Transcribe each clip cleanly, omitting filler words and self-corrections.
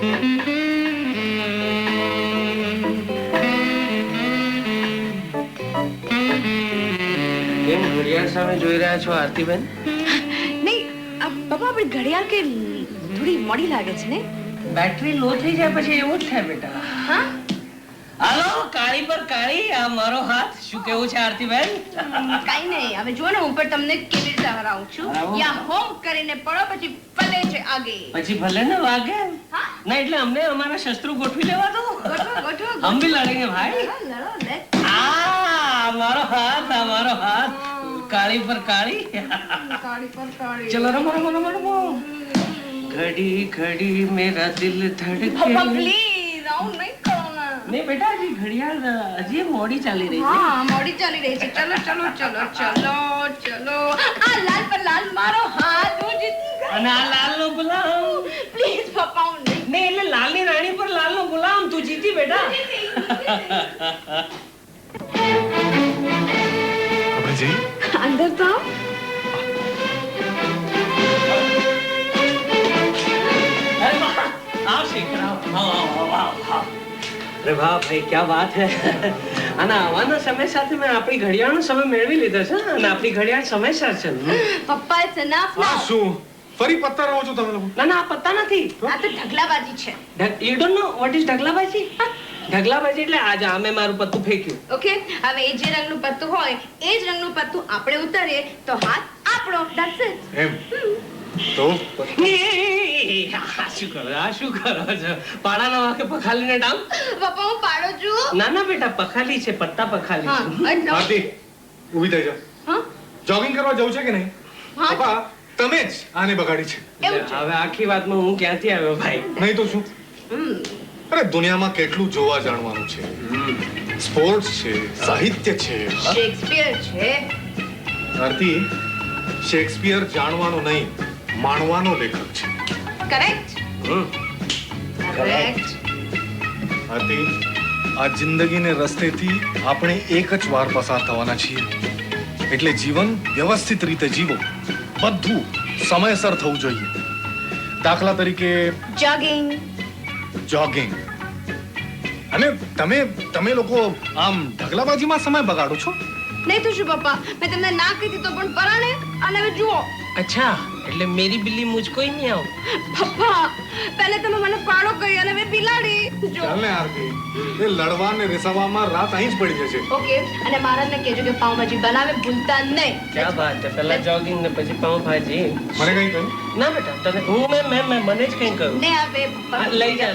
કેમ ઘડિયાળ સામે જોઈ રહ્યા છો આરતીબેન? નહીં પપ્પા, આપણી ઘડિયાળ કે થોડી મોડી લાગે છે ને? બેટરી લો થઈ જાય પછી એવું જ થાય બેટા. હા, હાલો, કાળી પર કાળી, આ મારો હાથ. શું કેવું છે આરતીબેન? કઈ નહીં. હવે જો ને હું પણ તમને કેવી રીતે હરાવું છું. યા હોમ કરીને પડો પછી ભલે છે આગે. પછી ભલે ને વાગે. હા, ના એટલે અમને અમારા શસ્ત્રો ગોઠવી લેવા દો. ગોઠવો. હમ ભી લડેંગે ભાઈ. લડો લે. આ મારો હાથ, આ મારો હાથ. કાળી પર કાળી. કાળી પર કાળી. ચલો રમો રમો રમો રમો. ઘડી ઘડી મેરા દિલ ધડકે. પપ્પા પ્લીઝ આવું નહીં કરો ને. નહીં બેટા, હજી ઘડિયાળ હજી મોડી ચાલી રહી છે. હા, મોડી ચાલી રહી છે. ચલો ચલો ચલો ચલો ચલો. આ લાલ પર લાલ મારો હાથ, હું જીતી ગઈ. અને આ લાલ નો ગુલામ. પ્લીઝ પપ્પા, હું નહીં. નહીં એટલે લાલ ની રાણી પર લાલ નો ગુલામ. તું જીતી બેટા. આપણે જઈએ અંદર તો आओ शेखर आओ अरे वाह भाई क्या बात है અને આવવાના સમય સાથે મેં આપણી ઘડિયાળનો સમય મેળવી લીધો છે અને આપણી ઘડિયાળ સમયસર છે. પપ્પા ઇટ્સ એનફ આ નાઉ. શું ફરી પત્તા રહો છો તમે લોકો? ના ના, આ પત્તા નથી. આ તો ઢગલાબાજી છે. You don't know what is ઢગલાબાજી? ઢગલાબાજી એટલે આજે અમે મારું પત્તું ફેંક્યું. ઓકે, હવે એ જે રંગનું પત્તું હોય એ જ રંગનું પત્તું આપણે ઉતારીએ તો હાથ આપણો. That's it. એમ તો શું કરો છો? પાડાના વાકે પખાલીને ડામ. પપ્પા હું પાડો છું. ના ના બેટા, પખાલી છે, પત્તા પખાલી હા, છે. આરતી ઊભી થઈ જા. હા, જોગિંગ કરવા જવું છે કે નહીં? હા. પપ્પા તમે જ આને બગાડી છે. એવું છે. હવે આખી વાતમાં હું ક્યાંથી આવ્યો ભાઈ? નહીં તો શું? અરે દુનિયામાં કેટલું જોવા જાણવાનું છે. સ્પોર્ટ્સ છે, સાહિત્ય છે. શેક્સપિયર છે. આરતી, શેક્સપિયર જાણવાનો નહીં, માણવાનો લેખક છે. કરેક્ટ. કરેક્ટ. આરતી, આ જિંદગીને રસ્તેથી આપણે એક જ વાર પસાર થવાના છીએ. એટલે જીવન વ્યવસ્થિત રીતે જીવો. બધું સમયસર થવું જોઈએ. દાખલા તરીકે જોગિંગ. જોગિંગ. અને તમે લોકો આમ ઢગલાબાજીમાં સમય બગાડો છો. નહીં તો શું પપ્પા, મેં તમને ના કીધી તો પણ પરાણે. અને હવે જુઓ અચ્છા, એટલે મેરી બિલ્લી મુझको ही नहीं आओ. પપ્પા, પહેલે તમે મને પાડો કહી અને હવે બિલાડી. જો ચાલ ને આરતી, એ લડવા ને રેસાવામાં રાત અહીં જ પડી જશે. ઓકે, અને મહારાજને કહેજો કે પાવભાજી બનાવે ભૂલતા નહીં. क्या बात है, પહેલા જોગિંગ ને પછી પાઉં ભાજી. મને કઈ કહ્યું? ના બેટા, તને હું મેં મને જ કંઈ કહ્યું. ને હવે પપ્પા લઈ જા.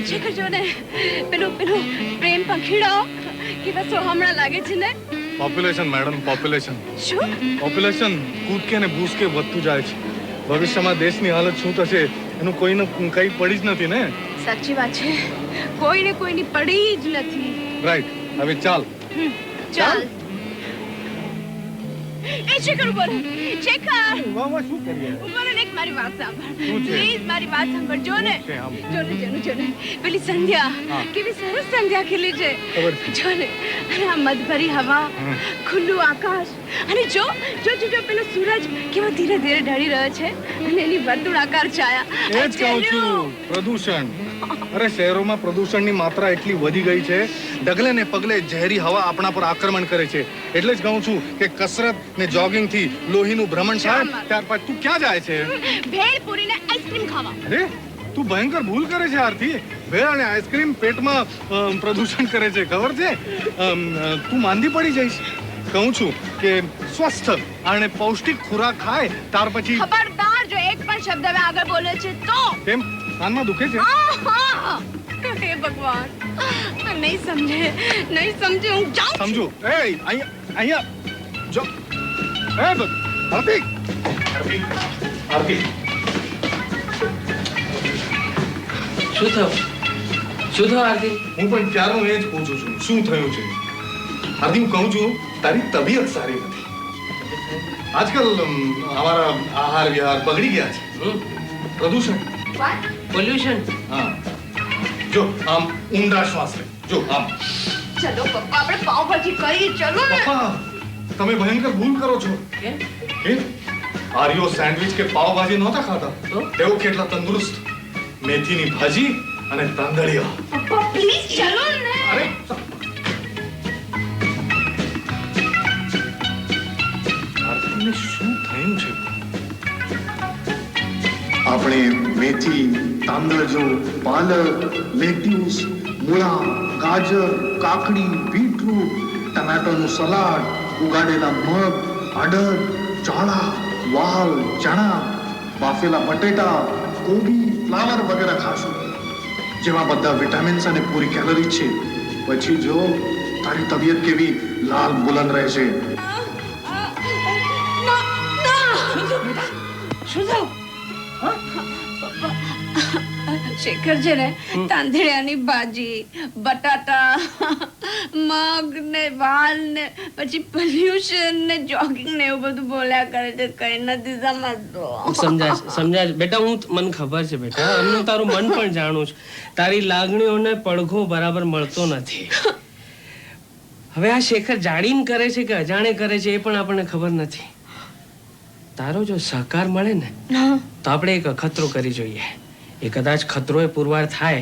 શેખર જો ને પેલું પ્રેમ પંખીડો કેવા હમણાં લાગે છે ને. Population madam, population. શું? પોપ્યુલેશન કૂદકે ને ભૂસકે વધતું જાય છે. ભવિષ્યમાં દેશની હાલત શું થશે એનું કોઈને કઈ પડી જ નથી ને. સાચી વાત છે, કોઈને કોઈની પડી જ નથી. રાઈટ. હવે ચાલ. ચાલ. એ શેખર ઉભો રહે. શેખર વાહ શું કરીએ? ઉભો રહે ને, એક મારી વાત સાંભળ. શું છે? પ્લીઝ મારી વાત સાંભળ. જો ને છે આમ? જો ને પેલી સંધ્યા, હા. કેવી સરસ સંધ્યા ખીલી છે. ખબર છે. જો ને, અને આ મધભરી હવા, ખુલ્લું આકાશ, અને જો પેલો સૂરજ કેવો ધીરે ધીરે ઢળી રહ્યો છે અને એની વર્તુળાકાર છાયા. એ જ કહું છું, પ્રદૂષણ. અરે શહેરોમાં પ્રદૂષણની માત્રા એટલી વધી ગઈ છે, ડગલે ને પગલે ઝેરી હવા આપણા પર આક્રમણ કરે છે. એટલે જ કહું છું કે કસરત ને જોગિંગ થી લોહીનું ભ્રમણ થાય. ત્યાર પછી તું ક્યાં જાય છે? ભેળ પૂરી ને આઈસ્ક્રીમ ખાવા. અરે તું ભયંકર ભૂલ કરે છે આરતી. ભેળ અને આઈસ્ક્રીમ પેટમાં પ્રદૂષણ કરે છે, ખબર છે? તું માંદી પડી જઈશ. કહું છું કે સ્વસ્થ અને પૌષ્ટિક ખોરાક ખાય ત્યાર પછી. ખબરદાર, જો એક પણ શબ્દ હવે આગળ બોલે છે તો. કેમ, કાનમાં દુખે છે? હે ભગવાન, નહીં સમજે હું જાઉં. સમજો. એ અહીંયા જો. એ આરતી. શું થયું આરતી? હું પણ ક્યારનું એ જ પૂછું છું, શું થયું છે? આરતી, હું કહું છું તારી તબિયત સારી નથી. આજકાલ અમારા આહાર વિહાર બગડી ગયા છે. પ્રદૂષણ. પોલ્યુશન. હા, જો આમ ઊંડા શ્વાસ લે. જો આમ ચલો પપ્પા આપણે પાવભાજી કરીએ ચલો ને પપ્પા તમે ભયંકર ભૂલ કરો છો કેમ? કેમ આર્યો સેન્ડવિચ કે પાવભાજી નહોતા ખાતા તો? તેઓ કેટલા તંદુરસ્ત મેથીની ભાજી અને તાંદળિયા પપ્પા પ્લીઝ ચલો ને અરે આરતીને શું થયું છે આપણે મેથી તાંદળજો પાલક લેટ્યુસ મૂળા ગાજર કાકડી બીટરૂટ ટમેટોનું સલાડ ઉગાડેલા મગ અડદ ચોળા વાલ ચણા બાફેલા બટેટા કોબી ફ્લાવર વગેરે ખાશું જેમાં બધા વિટામિન્સ અને પૂરી કેલરી છે પછી જો તારી તબિયત કેવી લાલ બુલંદ રહેશે શું થયું શેખર છે ને તાંદળિયાની ભાજી બટાટા મગ ને વાલ ને પછી પોલ્યુશન ને જોગિંગ ને એવું બધું બોલ્યા કરે છે કઈ નથી સમજતો સમજાય બેટા મને ખબર છે બેટા અમને તારું મન પણ જાણું છું તારી લાગણીઓને પડઘો બરાબર મળતો નથી હવે આ શેખર જાણીને કરે છે કે અજાણે કરે છે એ પણ આપણને ખબર નથી તારો જો સહકાર મળે ને તો આપણે એક અખતરો કરી જોઈએ એ કદાચ ખતરો એ પુરવાર થાય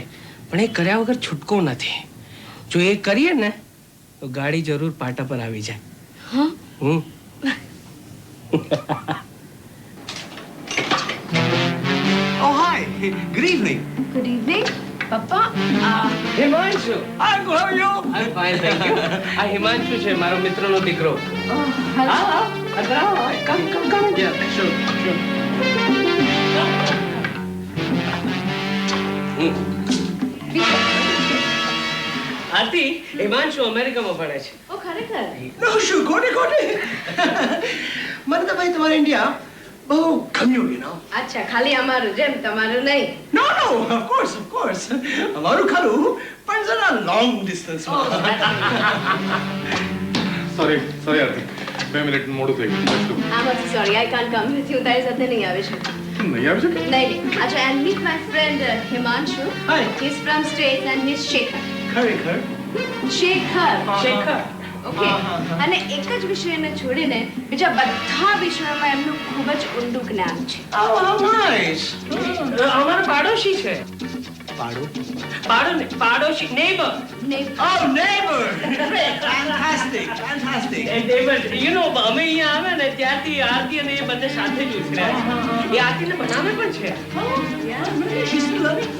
પણ એ કર્યા વગર છૂટકો નથી જો એ કરીએ ને તો ગાડી જરૂર પાટા પર આવી જાય Oh, hi. Good evening. Good evening પપ્પા Himanshu Hi, how are you? I'm fine, thank you. આ હિમાંશુ છે મારો મિત્રનો દીકરો Yeah, sure. આરતી હિમાંશુ અમેરિકામાં ભણે છે ઓ ખરેખર No, sure. Go to. મને તો ભાઈ તમારા ઇન્ડિયા બહુ ગમ્યું, you know. અચ્છા ખાલી અમારું જેમ તમારું નહીં No, of course. અમારું ખરું પણ જરા long distance માં. સોરી આરતી 2 મિનિટ મોડું થઈ ગયું I'm also sorry I can't come with you તારી સાથે નહીં આવી શકું નહીં આવી શકે નહીં અચ્છા and meet my friend Himanshu Hi. he's from States and he's Shekhar ખરેખર. શેખર શેખર ઓકે અને એક જ વિષયને છોડીને બીજા બધા વિષયોમાં એમનું ખૂબ જ ઊંડું જ્ઞાન છે Oh, how nice. અમારો પાડોશી છે પાડોશી neighbour Oh, neighbor. Great. Fantastic. અમે અહીંયા આવે ને ત્યારથી આરતી અને એ બંને સાથે જ ઉછર્યા છે એ આરતીને બનાવે પણ છે She's still loving?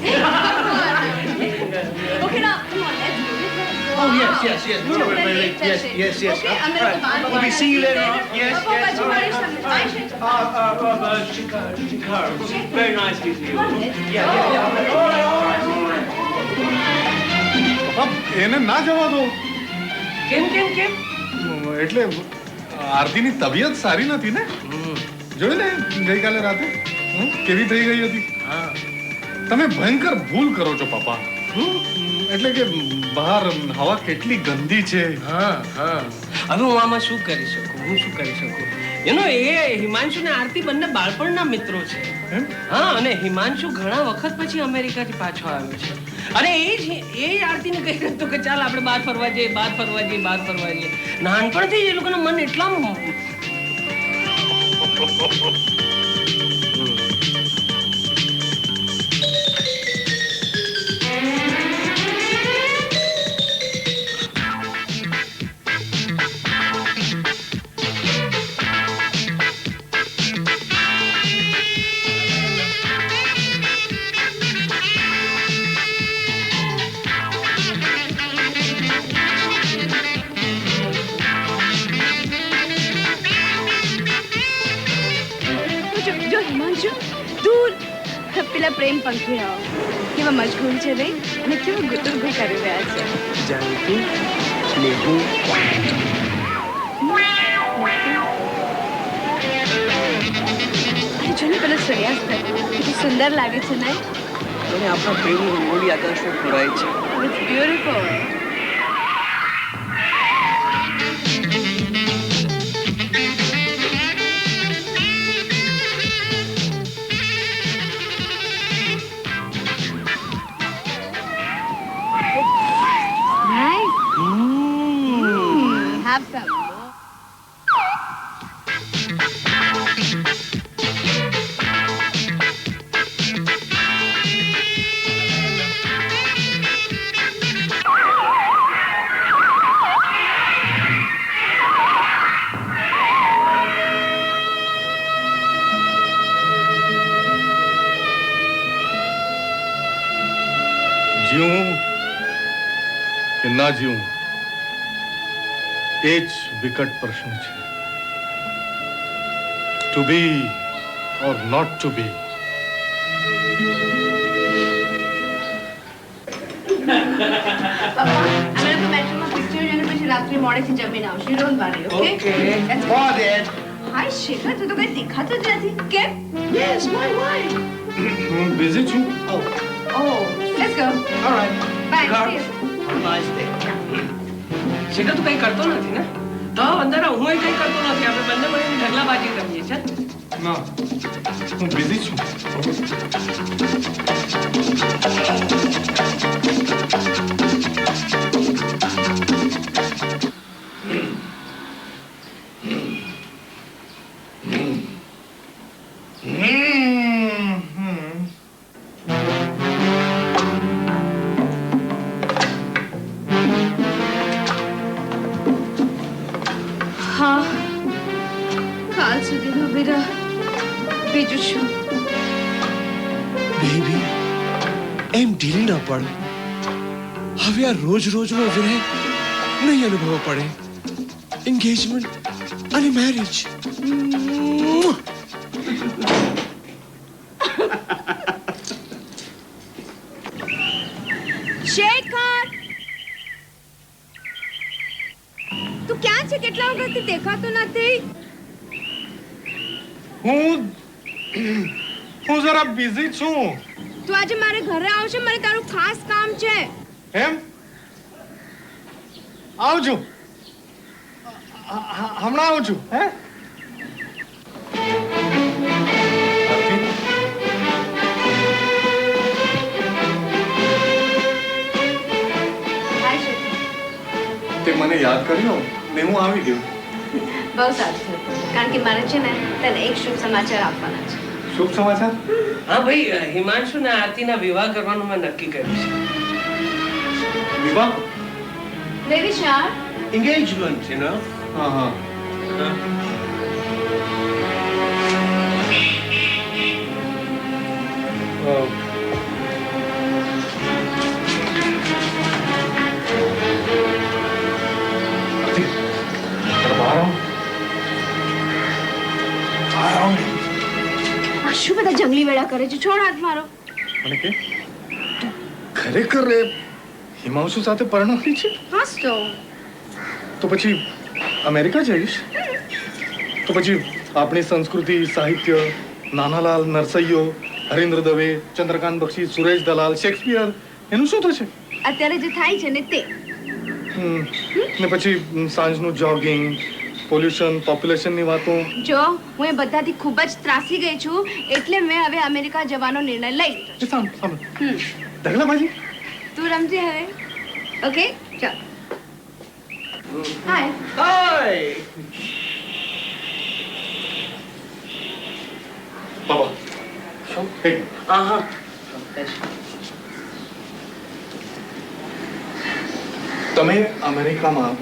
Okay now come on let's do it Oh, yes. No, wait. Yes. Okay I'm All right. We'll see you later on. Yes. All right. Shikhar. Very nice to see you. એને ના જવા દો કેમ એટલે આરતીની તબિયત સારી નથી ને જોયું ને ગઈકાલે રાતે કેવી થઈ ગઈ હતી તમે ભયંકર ભૂલ કરો છો પપ્પા એટલે કે બહાર હવા કેટલી ગંદી છે હવે હું આમાં શું કરી શકું એ હિમાંશુ ને આરતી બંને બાળપણના મિત્રો છે હા અને હિમાંશુ ઘણા વખત પછી અમેરિકાથી પાછો આવ્યો છે અને એ આરતીને કહી રહ્યો હતો કે ચાલ આપણે બહાર ફરવા જઈએ નાનપણથી એ લોકોના મન એટલા જો હિમાંશુ દૂર પેલા પ્રેમ પંખીડાઓ કેવા મજગૂર છે ભાઈ અને કેવા ગુતુરગુ કરી રહ્યા છે જો ને પેલો સૂર્યાસ્ત કેટલું સુંદર લાગે છે નહીં અને આપણા પ્રેમની રંગોળી આકાશમાં ફોડાય છે. It's beautiful. Nice. ના જીવું એ જ વિકટ પ્રશ્ન છે. To be or not to be. પપ્પા અમે લોકો બેડરૂમમાં પિક્ચર જોઈને પછી રાત્રે મોડેથી જમીને આવશું. Don't worry, okay? Hi Shekhar, તું તો કઈ દેખાતો જ નથી. કેમ? Yes, why? હું બિઝી છું. Oh, oh, let's go. all right. Bye. God. See you. Nice day. Shekhar તું કઈ કરતો નથી ને? તો અંદર હું કઈ કરતો નથી. આપણે બંને મળીને ઢગલાબાજી રમીએ છે. ના, હું બિઝી છું. હા, કાલ સુધીનો વિરહ. બીજું શું? બેબી એમ ઢીલી ન પડ. હવે આ રોજ રોજનો વિરહ નહીં અનુભવવો પડે. એન્ગેજમેન્ટ અને મેરેજ. શેખર, તું ક્યાં છે? કેટલા વખતથી દેખાતો નથી. હું જરા બિઝી છું. તું આજે મારે ઘરે આવશે. મને તારું ખાસ કામ છે. એમ? આવજો. હમણાં આવું છું. હે? હાય શેખર. તે મને યાદ કર્યો ને હું આવી ગયો. બહુ સારું થયું. કારણ કે મારે છે ને તને એક શુભ સમાચાર આપવાના છે. શુભ સમાચાર? હા ભાઈ, હિમાંશુ ને આરતીના વિવાહ કરવાનું મેં નક્કી કર્યું છે. વિવાહ? Baby Shark. Engagement, you know. હા હા. આ શું બધા જંગલી વેળા કરે છે? છોડ હાથ મારો. મને કે તું ખરેખર એ હિમાંશુ સાથે પરણવાની છે? હાસ તો. તો પછી અમેરિકા જઈશ? તો પછી આપણી સંસ્કૃતિ, સાહિત્ય, નાનાલાલ નરસૈયો, હરીન્દ્ર દવે, ચંદ્રકાંત બક્ષી, સુરેશ દલાલ, શેક્સપિયર, એનું શું થશે? અત્યારે જે થાય છે ને તે. ને પછી સાંજનું જોગિંગ, પોલ્યુશન, પોપ્યુલેશનની વાતો. જો હું એ બધાથી ખૂબ જ ત્રાસી ગઈ છું, એટલે મેં હવે અમેરિકા જવાનો નિર્ણય લઈ લીધો એ સાંભળ સાંભળ. છે. ઢગલાબાજી? તું રમજે હવે. ઓકે, ચાલ. હાય. Hi. બાબા શું? એક હા હા. તમે અમેરિકામાં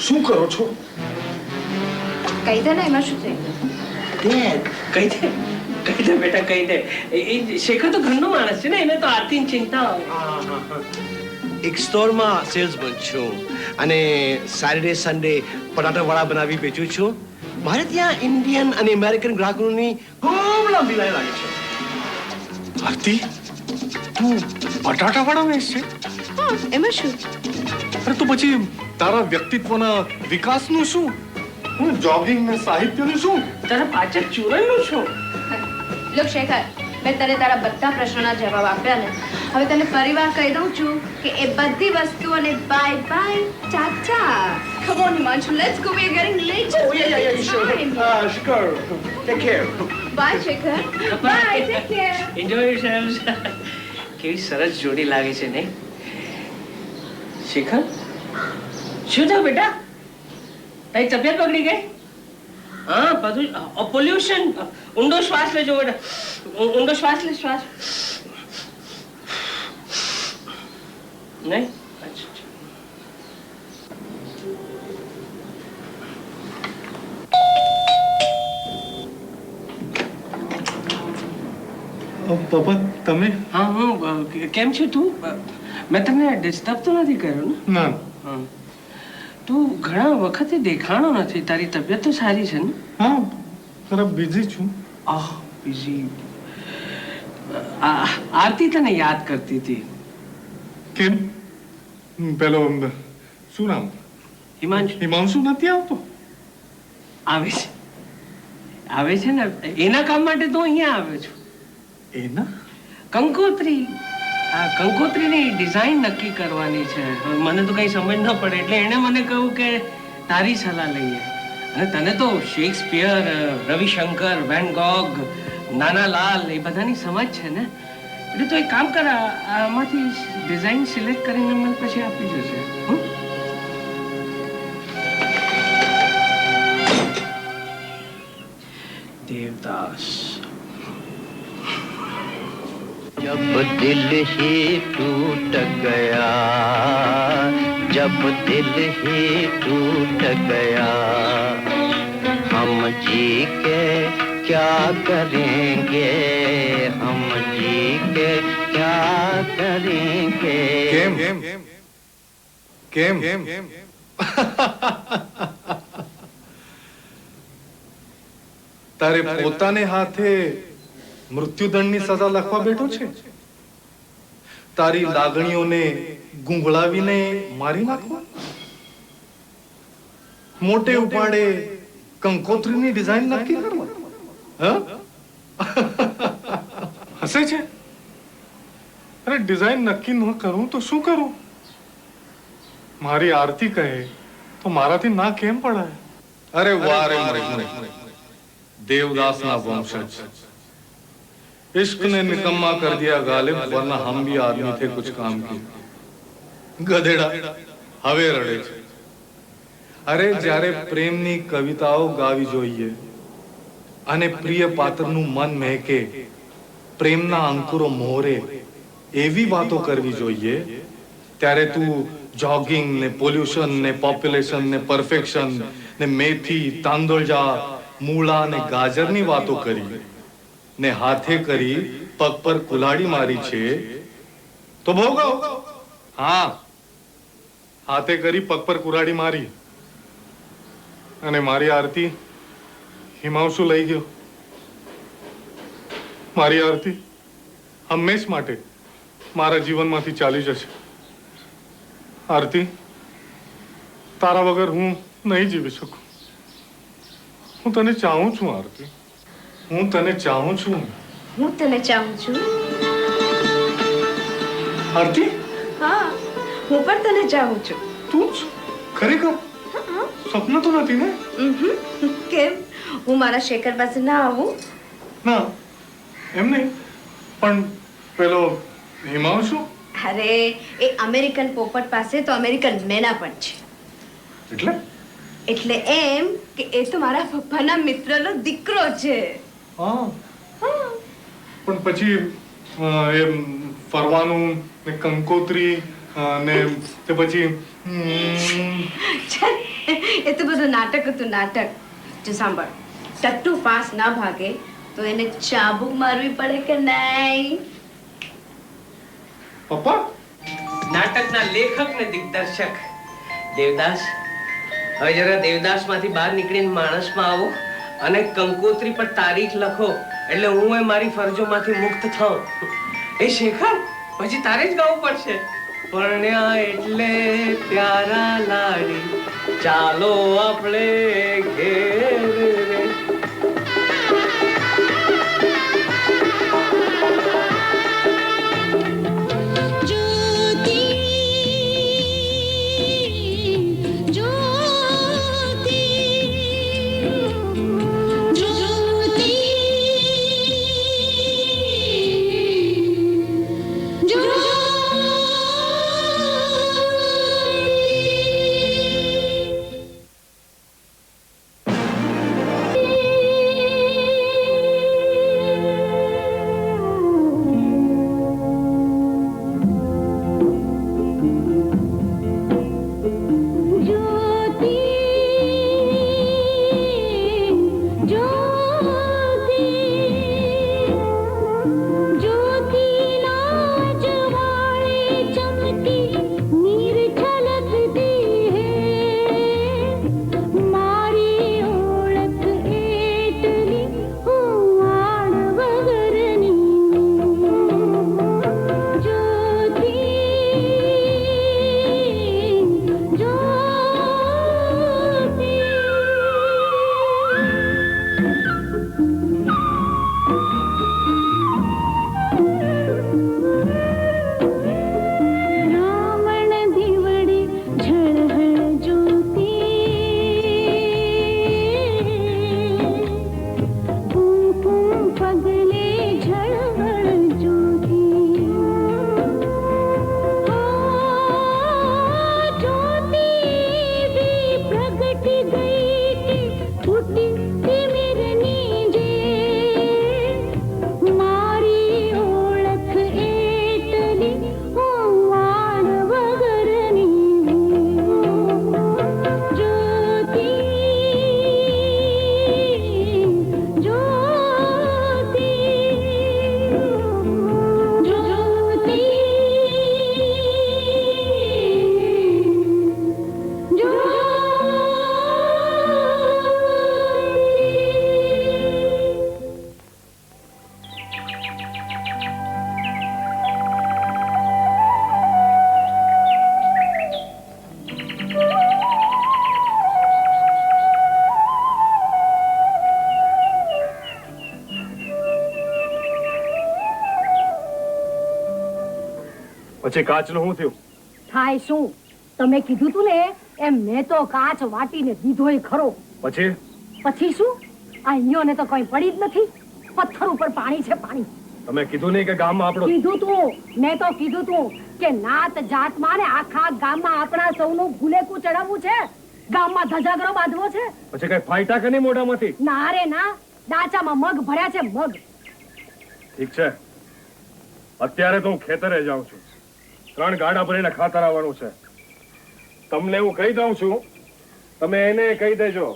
શું કરો છો? કહી દે ને, એમાં શું થઈ ગયું? Dad. કહી દે બેટા, કહી દે. એ શેખર તો ઘરનો માણસ છે ને, એને તો આરતીની ચિંતા હોય. એક સ્ટોરમાં સેલ્સમેન છું અને સેટરડે સન્ડે પટાટા વડા બનાવી વેચું છું. મારે ત્યાં ઇન્ડિયન અને અમેરિકન ગ્રાહકોની ખૂબ લાંબી લાઈન લાગે છે. આરતી, તું બટાટા વડા વેચશે? હા, એમાં શું? અરે તો પછી તારા વ્યક્તિત્વના વિકાસનું શું? જોગિંગ ને સાહિત્યનું શું? તારા પાછળ ચૂરણનું શું? લોક શેખર, મેં તને તારા બધા પ્રશ્નોના જવાબ આપ્યા ને. હવે તને ફરીવાર કહી દઉં છું કે એ બધી વસ્તુઓને bye bye, Chacha. Come on, Himanshu, let's go. We are getting late. Oh, yeah, sure. Sure. Take care. Bye, Shekhar. Bye, take care. Enjoy yourselves. કેવી સરસ જોડી લાગે છે ને શેખર. શું થયું બેટા? તારી તબિયત બગડી ગઈ? હા, બધું પોલ્યુશન. ઊંડો શ્વાસ લેજો બેટા. ઊંડો શ્વાસ લે, શ્વાસ. નહીં? અચ્છા. બાબા તમે? હા, હું કેમ છું તું? મેં તમને ડિસ્ટર્બ તો નથી કર્યો ને? ના, હમ. તું ઘણા વખતે દેખાણો નથી. તારી તબિયત તો સારી છે ને? હા જરા બિઝી છું. આહ બીજી આરતી તને યાદ કરતી હતી. કેમ? પેલો શું નામ? હિમાંશુ હિમાંશુ નથી આવતો? આવે છે ને. એના કામ માટે તો અહીંયા આવ્યો છું. એના કંકોત્રી. આ કંકોત્રીની ડિઝાઇન નક્કી કરવાની છે. હવે મને તો કઈ સમજ ન પડે એટલે એણે મને કહ્યું કે તારી સલાહ લઈએ. અને તને તો Shakespeare, Ravishankar, van Gogh, Nanalal એ બધાની સમજ છે ને. એટલે તો એક કામ કર, આમાંથી ડિઝાઇન સિલેક્ટ કરીને મને પછી આપી જશે. હમ? देवदास। जब दिल ही टूट गया, जब दिल ही टूट गया, हम जी के क्या करेंगे, हम जी के क्या करेंगे. કેમ કેમ તારે પોતાને હાથે મૃત્યુદંડની સજા લખવા બેઠો છે? તારી લાગણીઓને ગુંગળાવીને મારી નાખવા? મોટે ઉપાડે કંકોત્રીની ડિઝાઇન નક્કી કરવા? હસે છે? અરે ડિઝાઇન નક્કી ન કરું તો શું કરું? મારી આરતી કહે તો મારાથી ના કેમ પડાય? અરે વાહ રે देवदास ना वंशज, इश्क ने निकम्मा कर दिया गालिब, वरना हम भी आदमी थे कुछ काम के. ગધેડા હવે રડે છે. અરે જ્યારે પ્રેમની કવિતાઓ ગાવી જોઈએ અને પ્રિય પાત્રનું મન મહેકે, પ્રેમના અંકુરો મોરે એવી વાતો કરવી જોઈએ, ત્યારે તું જોગિંગ ને પોલ્યુશન ને પોપ્યુલેશન ને પરફેક્શન ને મેથી, તાંદોળજા, મૂળા ને ગાજરની વાતો કરી ને હાથે કરી પગ પર કુલાડી મારી છે તો ભોગવ. હા, હાથે કરી પગ પર કુરાડી મારી અને મારી આરતી હિમાંશુ લઈ ગયો. મારી આરતી હંમેશ માટે મારા જીવનમાંથી ચાલી જશે. આરતી, તારા વગર હું નહીં જીવી શકું. હું તને ચાહું છું આરતી, હું તને ચાહું છું. હું તને ચાહું છું. આરતી, હા, હું પણ તને ચાહું છું. તું જ ખરેખર? સ્વપ્ન તો નથી ને? કેમ, હું મારા શેખર પાસે ના આવું? ના, એમ નહીં, પણ પેલો હિમાંશુ? અરે, એ અમેરિકન પોપટ પાસે તો અમેરિકન મેના પણ છે. એટલે એટલે એમ કે એ તો મારા પપ્પાના મિત્રનો દીકરો છે. હા, પણ પછી એ ફરવાનું ને કંકોત્રી ને તે પછી ચાલ, એ તો બધું નાટક હતું, નાટક. જો સાંભળ, ટટ્ટુ ફાસ ના ભાગે તો એને ચાબુક મારવી પડે કે નહીં? પપ્પા નાટકના લેખક ને દિગ્દર્શક દેવદાસ, હવે જરા દેવદાસ માંથી બહાર નીકળીને માણસમાં આવો અને કંકોત્રી પર તારીખ લખો એટલે હું એ મારી ફરજોમાંથી મુક્ત થાઉં. એ શેખર, પછી તારે જ ગાવું પડશે. પરણ્યા એટલે પ્યારા લાડી, ચાલો આપણે ઘેર રે. પછી કાચનું શું થયું? થાય શું? તમે કીધું તું ને એમ મેં તો કાચ વાટીને દીધોય ખરો. પછી શું? આ અહીંયોને તો કોઈ પડી જ નથી. પથ્થર ઉપર પાણી છે, પાણી. તમે કીધું નહીં કે ગામમાં આપણો? કીધું તું, મેં તો કીધું તું કે નાત જાતમાં ને આખા ગામમાં આપણા સૌનું ભૂલેકું ચડાવવું છે, ગામમાં ધજાગરો બાંધવો છે. પછી કઈ ફાયટા કે નહીં મોઢામાંથી? ના રે ના, ડાચામાં મગ ભર્યા છે, મગ. ઠીક છે, અત્યારે તો હું ખેતરે જાઉં છું. 3 ગાડા ભરીને ખાતર આવવાનું છે. તમને હું કહી દઉં છું, તમે એને કહી દેજો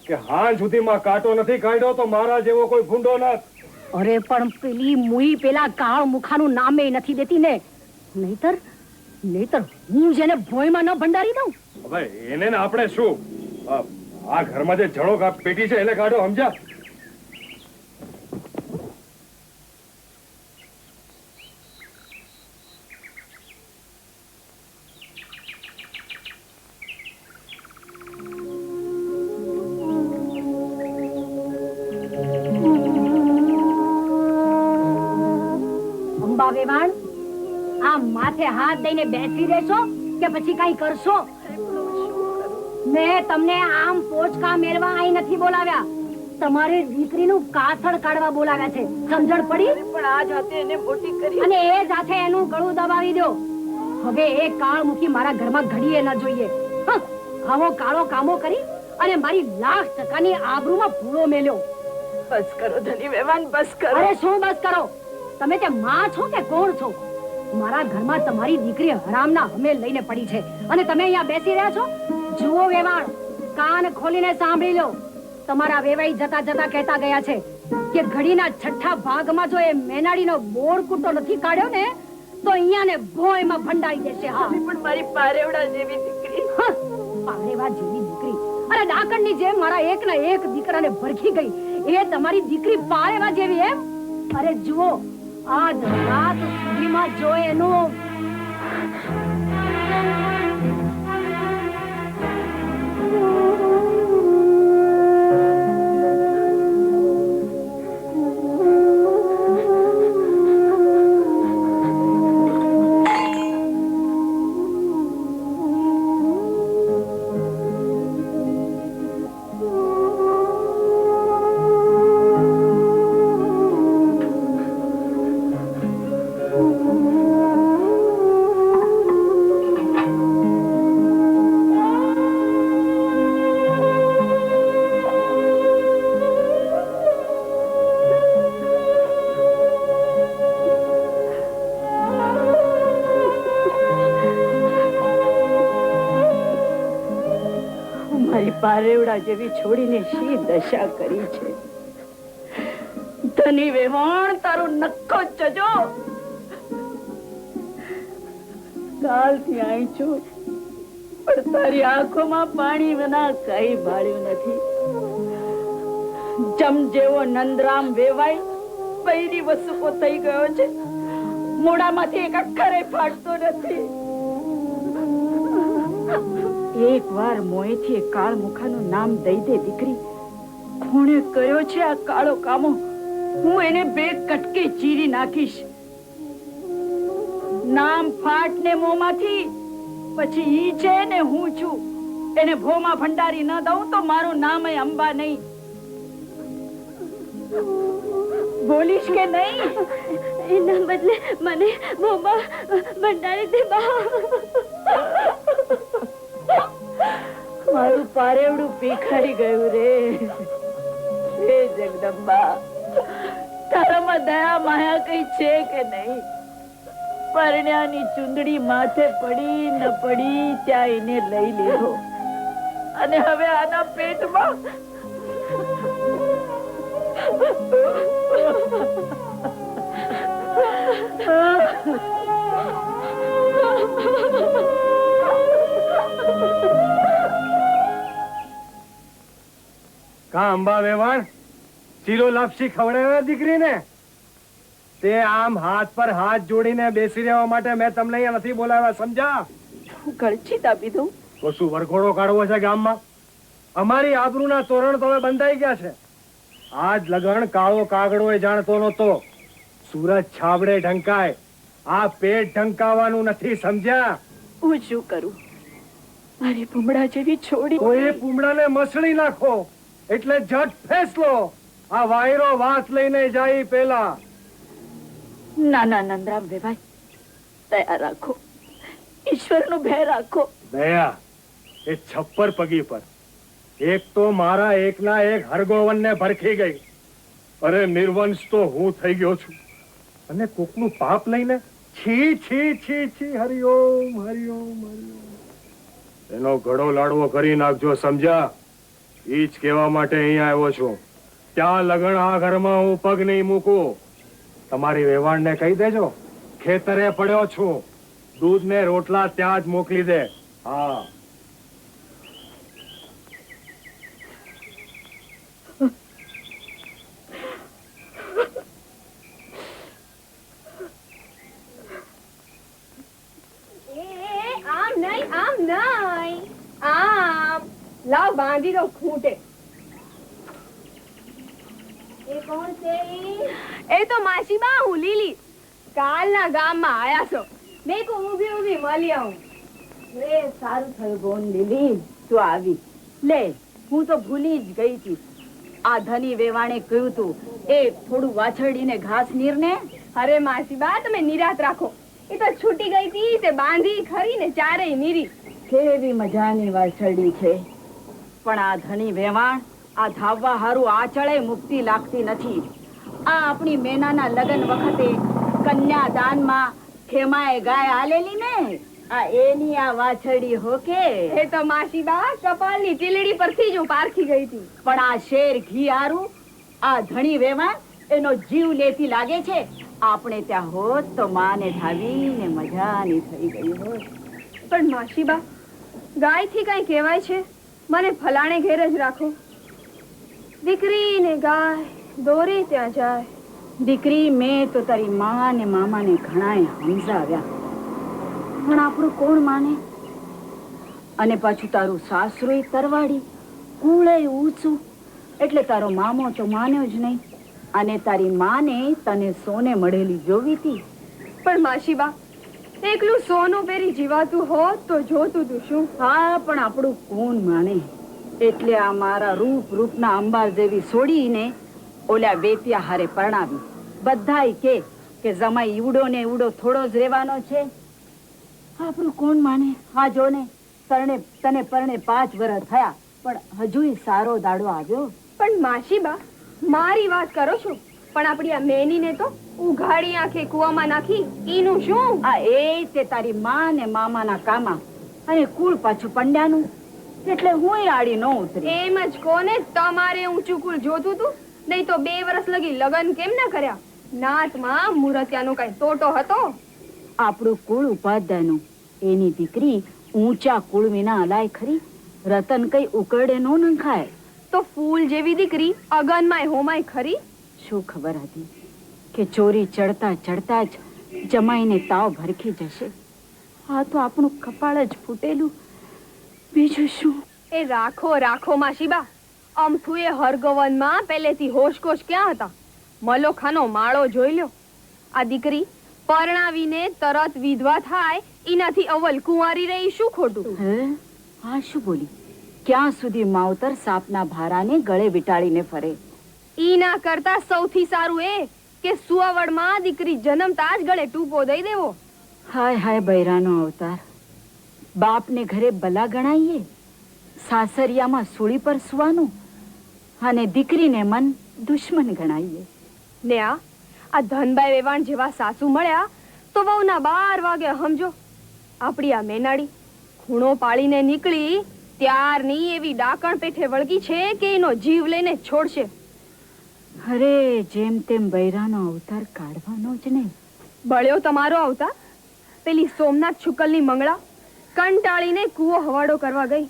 કે હાલ સુધીમાં કાંટો નથી કાઢ્યો તો મારા જેવો કોઈ ભૂંડો નથી. અરે પણ પેલી મુઈ પેલા કાળ મુખાનું નામે નથી દેતી ને, નહીતર હું જેને ભોયમાં ન ભંડારી દઉં. હવે એને ને આપણે શું, આ ઘરમાં જે જણો પેટી છે એને કાઢો, સમજ્યા? અંબા વેવાણ, આ માથે હાથ દઈને બેસી રહેશો કે પછી કઈ કરશો? મેં તમને આમ પોચકા મેળવા અહીં નથી બોલાવ્યા, તમારી દીકરીનું કાથળ કાઢવા બોલાવ્યા છે. સમજણ પડી? પણ આ જાતે એને મોટી કરી અને એ સાથે એનું ગળું દબાવી દો. હવે એ કાળ મૂકી મારા ઘરમાં ઘડીએ ન જોઈએ. આવો કાળો કામો કરી અને મારી લાખ % આબરૂમાં ભૂલો મેલ્યો. બસ કરો ધની વેવાન, બસ કરો. અરે શું બસ કરો? તમે તે માં છો કે કોણ છો? મારા ઘરમાં તમારી દીકરી હરામના હમે લઈને પડી છે અને તમે અહીંયા બેસી રહ્યા છો. જુઓ વેવાણ, કાન ખોલીને સાંભળી લો. તમારા વેવાઈ જતા જતા કહેતા ગયા છે કે ઘડીના 6ઠા ભાગમાં જો એ મેનાડીનો બોર કૂટો નથી કાઢ્યો ને તો અહીંયા ને ભોયમાં ભંડાઈ દેશે. હા, પણ મારી પારેવડા જેવી દીકરી. પારેવા જેવી દીકરી? અરે ડાકણની જેમ મારા એકના એક દીકરાને ભરખી ગઈ. એ તમારી દીકરી પારેવા જેવી એમ? અરે જુઓ, આજ રાત સુધીમાં જો એનું પારેવડા જેવી છોડીને શી દશા કરી છે. ધની વેવાણ, તારું નક્કો ચજો. કાલથી આવી છું પણ તારી આંખોમાં પાણી વિના કઈ ભાળ્યું નથી. જમ જેવો નંદરામ વેવાઈ બૈરી વસુકો થઈ ગયો છે, મોઢામાંથી એક અક્ષરે ફાટતો નથી. એક વાર મોએથી કાળ મુખાનું નામ દઈ દે દીકરી. કોણે કર્યો છે આ કાળો કામો? હું એને 2 કટકે ચીરી નાખીશ. નામ ફાટ ને મોંમાંથી, પછી ઈ છે ને હું છું. એને ભોમાં ભંડારી ન દઉં તો મારું નામ અંબા નહીં. બોલીશ કે નહીં? એના બદલે મને ભોમાં ભંડારી દે બા. મારું પારેવડું પીખાઈ ગયું રે. હે જગદંબા, તારામાં દયા માયા કઈ છે કે નહીં? પરણ્યાની ચુંદડી માથે પડી ન પડી ત્યાં એને લઈ લીધો અને હવે આના પેટમાં કા અંબા વેવાણ, ચીલો લાપસી ખવડાવ્યા દીકરીને? તે આમ હાથ પર હાથ જોડીને બેસી રહેવા માટે મેં તમને અહીંયા નથી બોલાવ્યા, સમજા? ગળચી દાબી દઉં તો શું વરઘોડો કાઢવો છે ગામમાં? અમારી આબરૂના તોરણ તો હવે બંધાઈ ગયા છે. આજ લગન કાળો કાગડો એ જાણતો નહોતો. સુરજ છાબડે ઢંકાય આ પેટ ઢંકાવાનું નથી, સમજ્યા? હું શું કરું? મારી ભૂમડા જેવી છોડી તો એ પૂમડાને મસળી નાખો એટલે જટ ફેસલો. આ વાયરો વાસ લઈને જાય પેલા. ના ના નંદરામ વેવાય, દયા રાખો, ઈશ્વરનો ભય રાખો. દયા એ છપ્પર પગી પર એક તો મારા એકના એક હરગોવનને ભરખી ગઈ. અરે નિર્વંશ તો હું થઈ ગયો છું અને કોકનું પાપ લઈને છી છી છી છી. હરિઓમ હરિઓમ હરિઓમ. એનો ઘડો લાડવો કરી નાખજો, સમજ્યા? ઈ જ કહેવા માટે અહીંયા આવ્યો છું. ત્યાં લગન આ ઘરમાં હું પગ નહીં મૂકું. તમારી વેવાણને કહી દેજો ખેતરે પડ્યો છું, દૂધ ને રોટલા ત્યાં જ મોકલી દે. હા. આમ નહીં, આમ નહીં, આમ લાવ બાંધી દો ખૂંટે. એ કોણ છે? એ તો માસીબા, હું લીલી. કાલના ગામમાં આયા છો. મેં કો ઊભી ઊભી મળી આવું. એ સારું થયું બોન લીલી, તું આવી. લે, હું તો ભૂલી જ ગઈ હતી. આ ધની વેવાણે કહ્યું તું એ થોડું વાછરડીને ઘાસ નીર ને. અરે માસીબા, તમે નિરાત રાખો. એ તો છૂટી ગઈ હતી, તે બાંધી ખરી ને ચારેય નીરી. કેવી મજાની વાછરડી છે, પણ આ ધની વેવાણ આ ધાવવા હારું આચળે મુક્તિ લાગતી નથી. આ આપણી મેનાના લગ્ન વખતે કન્યાદાનમાં ખેમાએ ગાય આલેલી ને, આ એની આ વાછરડી હોકે. એ તો માસીબા કપાળની ટીલડી પરથી જ હું પારખી ગઈ હતી. પણ આ શેર ઘી હારું આ ધણી વેવાણ એનો જીવ લેતી લાગે છે. આપણે ત્યાં હોત તો માને ધાવીને મજાની થઈ ગઈ હોત. પણ માસીબા, ગાય થી કઈ કહેવાય છે? મને ફલાણે ઘેર જ રાખો. દીકરી ને ગાય દોરે ત્યાં જાય. દીકરી, મેં તો તારી માં ને મામાને ઘણાય સમજાવ્યા, પણ આપણું કોણ માને? અને પાછું તારું સાસરું તરવાડી, કુળે ઊંચું, એટલે તારો મામો તો માન્યો જ નહીં. અને તારી માને તને સોને મળેલી જોવી હતી. પણ માસીબા, એકલું સોનું પહેરી જીવાતું હોત તો જોતું તું શું? હા, પણ આપણું કોણ માને? એટલે આ મારા રૂપના અંબાર જેવી છોડીને ઓલા વેતિયા હારે પરણાવી. બધાય કે જમાઈ ઈવડો ને ઈવડો થોડો જ રહેવાનો છે. આપણું કોણ માને? હા જો ને, તને પરણે 5 વર્ષ થયા, પણ હજુય સારો દાડો આવ્યો. પણ માસીબા, મારી વાત કરો છો, પણ આપણી આ મેનીને તો ઉઘાડી આંખે કુવામાં નાખી. ઈનું શું? આ એ તે તારી માં ને મામાના કામા અને કુળ પાછું પંડ્યાનું, એટલે હું આડી ન ઉતરી. એમ જ કોને તમારે ઊંચું કુળ જોતું તું, નહીં તો 2 વર્ષ લગી લગન કેમ ના કર્યા? નાતમાં મુરતિયાનો કઈ તોટો હતો? આપણું કુળ ઉપાધ્યાયનું, એની દીકરી ઊંચા કુળ વિના અલાય ખરી. રતન કઈ ઉકરડે નો નંખાય. તો ફૂલ જેવી દીકરી અગનમાંય હોમાય ખરી. શું ખબર હતી કે ચોરી ચડતા ચડતા જ જમાઈને તાવ ભરખી જશે. આ તો આપણું કપાળ જ ફૂટેલું, બીજું શું? એ રાખો રાખો માસીબા, અમથું એ હરગવનમાં પહેલેથી હોશકોશ ક્યાં હતા? મલોખાનો માળો જોઈ લ્યો. આ દીકરી પરણાવીને તરત વિધવા થાય, એનાથી અવલ કુંવારી રહી શું ખોટું? હે, આ શું બોલી? ક્યાં સુધી માવતર સાપના ભારાને ગળે વિટાળીને ફરે? ઈ ના કરતા સૌથી સારું એ કે સુવાવડમાં દીકરી જન્મતા જ ગળે ટૂપો દઈ દેવો. હાય હાય બૈરાનો અવતાર. બાપને ઘરે બલા ગણાઈએ, સાસરિયામાં સૂળી પર સુવાનું, અને દીકરીને મન દુશ્મન ગણાઈએ. ને આ ધનબાઈ વેવાણ જેવા સાસુ મળ્યા તો વહુના 12 વાગે સમજો. આપણી આ મેનાડી ખૂણો પાડીને નીકળી ત્યારની એવી ડાકણ પેઠે વળગી છે કે એનો જીવ લઈને છોડશે. અરે જેમ તેમ બૈરાનો અવતાર કાઢવાનો જ ને. બળ્યો તમારો અવતાર. પેલી સોમનાથ શુકલની મંગળા કંટાળીને કૂવો હવાડો કરવા ગઈ.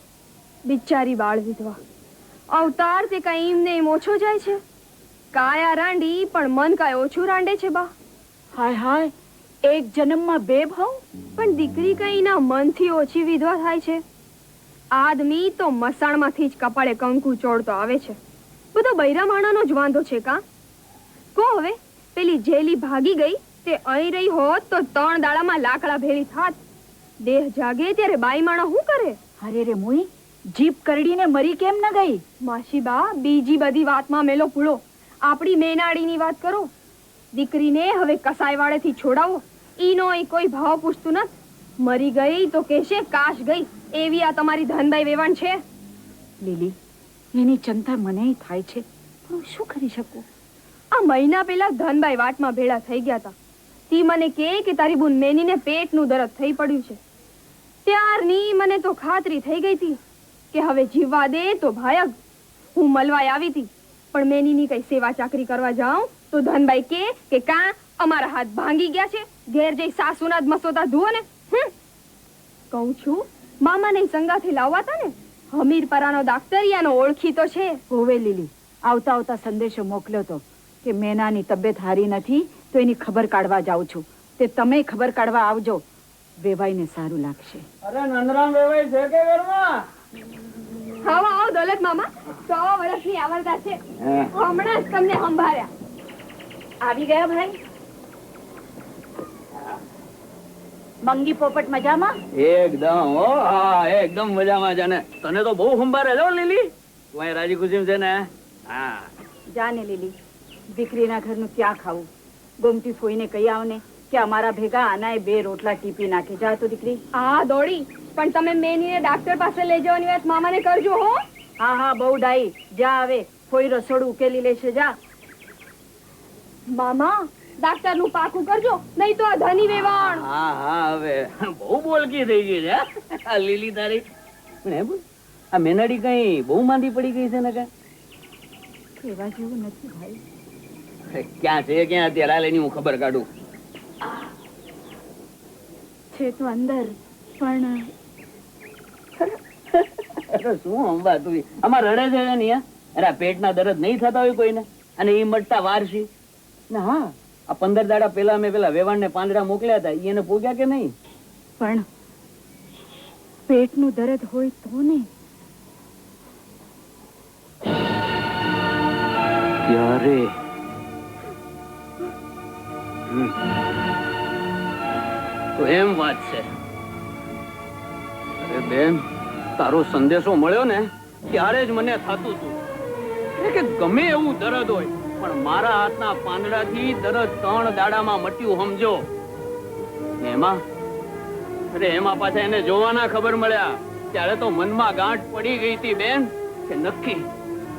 બિચારી બાળ વિધવા. અવતાર તે કઈ એમને એમ ઓછો જાય છે. કાયા રાંડી પણ મન કાય ઓછું રાંડે છે બા. હાય હાય, એક જન્મમાં 2 ભાવ. પણ દીકરી કઈ ના મનથી ઓછી વિધવા થાય છે. આદમી તો મસાણમાંથી જ કપાળે કંકુ ચોળતો આવે છે. બધો બૈરા માણાનો જ વાંધો છે કા? કો હવે પેલી જેલી ભાગી ગઈ તે અહીં રહી હોત તો 3 દાડામાં લાકડા ભેળી થાત. દેહ જાગે ત્યારે બાઈ માણસ શું કરે? અરે રે મુઈ, જીભ કરડીને મરી કેમ ન ગઈ? માસીબા, બીજી બધી વાતમાં મેલો પૂળો. આપણી મેનાડીની વાત કરો. દીકરીને હવે કસાઈ વાળેથી છોડાવો. ઈનો કોઈ ભાવ પૂછતું નથી. મરી ગઈ તો કહેશે કાશ ગઈ. એવી આ તમારી ધનબાઈ વેવાણ છે. લીલી, એની ચિંતા મને થાય છે, પણ હું શું કરી શકું? આ મહિના પહેલા ધનબાઈ વાટમાં ભેળા થઈ ગયા હતા. તી મને કે તારી બુન મેનીને પેટનું દર્દ થઈ પડ્યું છે. ત્યારની મને તો ખાતરી થઈ ગઈ હતી કે હવે જીવવા દે તો ભાયગ. હું મળવાય આવી હતી, પણ મેનીની કઈ સેવા ચાકરી કરવા જાઉં તો ધનબાઈ કે કાં અમારા હાથ ભાંગી ગયા છે, ઘેર જઈ સાસુના જ મસોદા ધુઓ ને. કહું છું, મામાને સંગાથી લાવવાતા ને. હમીરપરાનો દાક્તરિયાનો ઓળખીતો છે. હોવે લીલી, આવતા આવતા સંદેશો મોકલ્યો તો કે મેનાની તબિયત હારી નથી, તો એની ખબર કાઢવા જાઉં છું. તે તમે ખબર કાઢવા આવજો, વેવાઈને સારું લાગશે. અરે નંદરામ વેવાઈ છે કે ઘરમાં? આવો આવો દોલત મામા, 100 વર્ષની આવરદા છે. હમણાં જ તમને સંભાળ્યા. આવી ગયા ભાઈ? મંગી પોપટ મજામાં? એકદમ, ઓ હા, એકદમ મજામાં છે ને. તને તો બહુ સંભાળે છો લીલી. તું અહીં રાજી ખુશી છે ને? હા. જાને લીલી, દીકરીના ઘરનું ક્યાં ખાવું? ગોમતી ફોઈને કહી આવને કે અમારા ભેગા આનાએ 2 રોટલા ટીપી નાખે. જા તો દીકરી. હા દોડી, પણ તમે મેનીને ડાક્ટર પાસે લઈ જવાની વાત મામાને કરજો હો. હા હા, બહુ ડાઈ. જા હવે, કોઈ રસોડું ઉકેલી લેશે. જા મામા, ડાક્ટર નું પાકું કરજો, નહીં તો આ ધની વેવાણ. હા હા, હવે બહુ બોલકી થઈ ગઈ છે આ લીલી તારી. પણ હે બોલ, આ મેનાડી કઈ બહુ માંદી પડી ગઈ છે ને? કઈ કહેવા જેવું નથી ભાઈ. ક્યાં છે, ક્યાં અત્યારે? હાલ એની હું ખબર કાઢું. છે તો અંદર, પણ અરે શું અંબા તું આમાં રડે છે ને? અરે આ પેટના દર્દ નહીં થતા હોય કોઈને, અને એ મટતા વારસી ને. હા, આ 15 દાડા પહેલા મેં પેલા વેવાણને પાંદડા મોકલ્યા હતા, એને પોગ્યા કે નહીં? પણ પેટનું દર્દ હોય તો ને. ત્યારે તો એમ વાત છે. અરે બેન, તારો સંદેશો મળ્યો ને ત્યારે જ મને થતું હતું કે ગમે એવું દર્દ હોય, પણ મારા હાથના પાંદડાથી દર્દ 3 દાડામાં મટ્યું, સમજો. એમાં એમાં પાછા એને જોવાના ખબર મળ્યા ત્યારે તો મનમાં ગાંઠ પડી ગઈ હતી બેન કે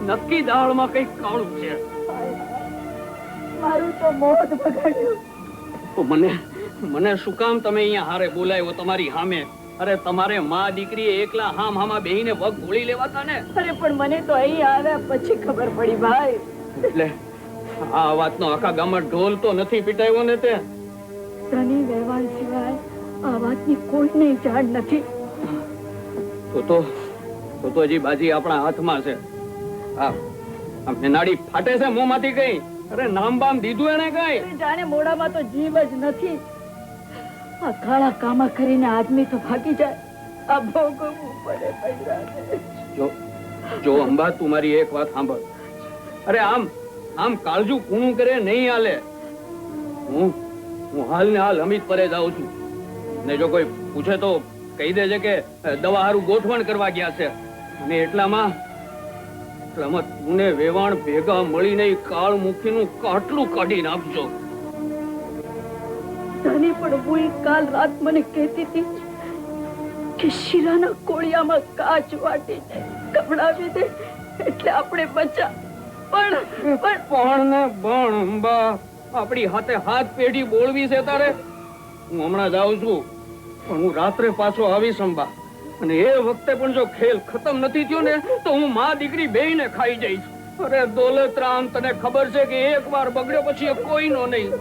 નક્કી દાળમાં કઈક કાળું છે. મારું તો મોત બગાડ્યું. તો મને શું કામ તમે અહીંયા હારે બોલાવ્યો તમારી સામે? અરે તમારે માં દીકરી એકલા હામાં બેહીને પગ ગોળી લેવાતા ને. અરે પણ મને તો અહીં આવ્યા પછી ખબર પડી ભાઈ. એટલે આ વાતનો આખા ગામમાં ઢોલ તો નથી પીટાયો ને? તે ધની વેવાણ સિવાય આ વાતની કોઈને જાણ નથી. તો હજી બાજી આપણા હાથમાં છે. આ મેનાડી ફાટે છે મોંમાંથી કઈ. અરે નામ બામ દીધું એને કઈ? જાણે મોઢામાં તો જીવ જ નથી. આ કાળા કામા કરીને આદમી તો ભાગી જાય. આ ભોગવવું પડે પૈસાને. જો અંબા, તું મારી એક વાત સાંભળ. અરે આમ કાળજુ કૂણું કરે નહીં હાલે. હું હાલ ને હાલ અમિત પરે જાઉં છું, ને જો કોઈ પૂછે તો કહી દેજે કે દવા હારું ગોઠવણ કરવા ગયા છે. અને એટલામાં તું ને વેવાણ ભેગા મળીને કાળ મુખીનું કાટલું કાઢી નાખજો. ધની પણ હું કાલ રાત મને કહેતી હતી કે શીરાના કોળિયામાં કાચ વાટીને કપડાવી દે એટલે આપણે બચા. પણ ને બણ અંબા, આપણી હાથે હાથ પેઢી બોળવી છે તારે. હું હમણાં જાઉં છું, પણ હું રાત્રે પાછો આવીશ અંબા. અને એ વખતે પણ જો ખેલ ખતમ નથી થયો ને તો હું માં દીકરી બેયને ખાઈ જઈશ. અરે દોલતરામ, તને ખબર છે કે એક વાર બગડ્યો પછી એ કોઈનો નહીં.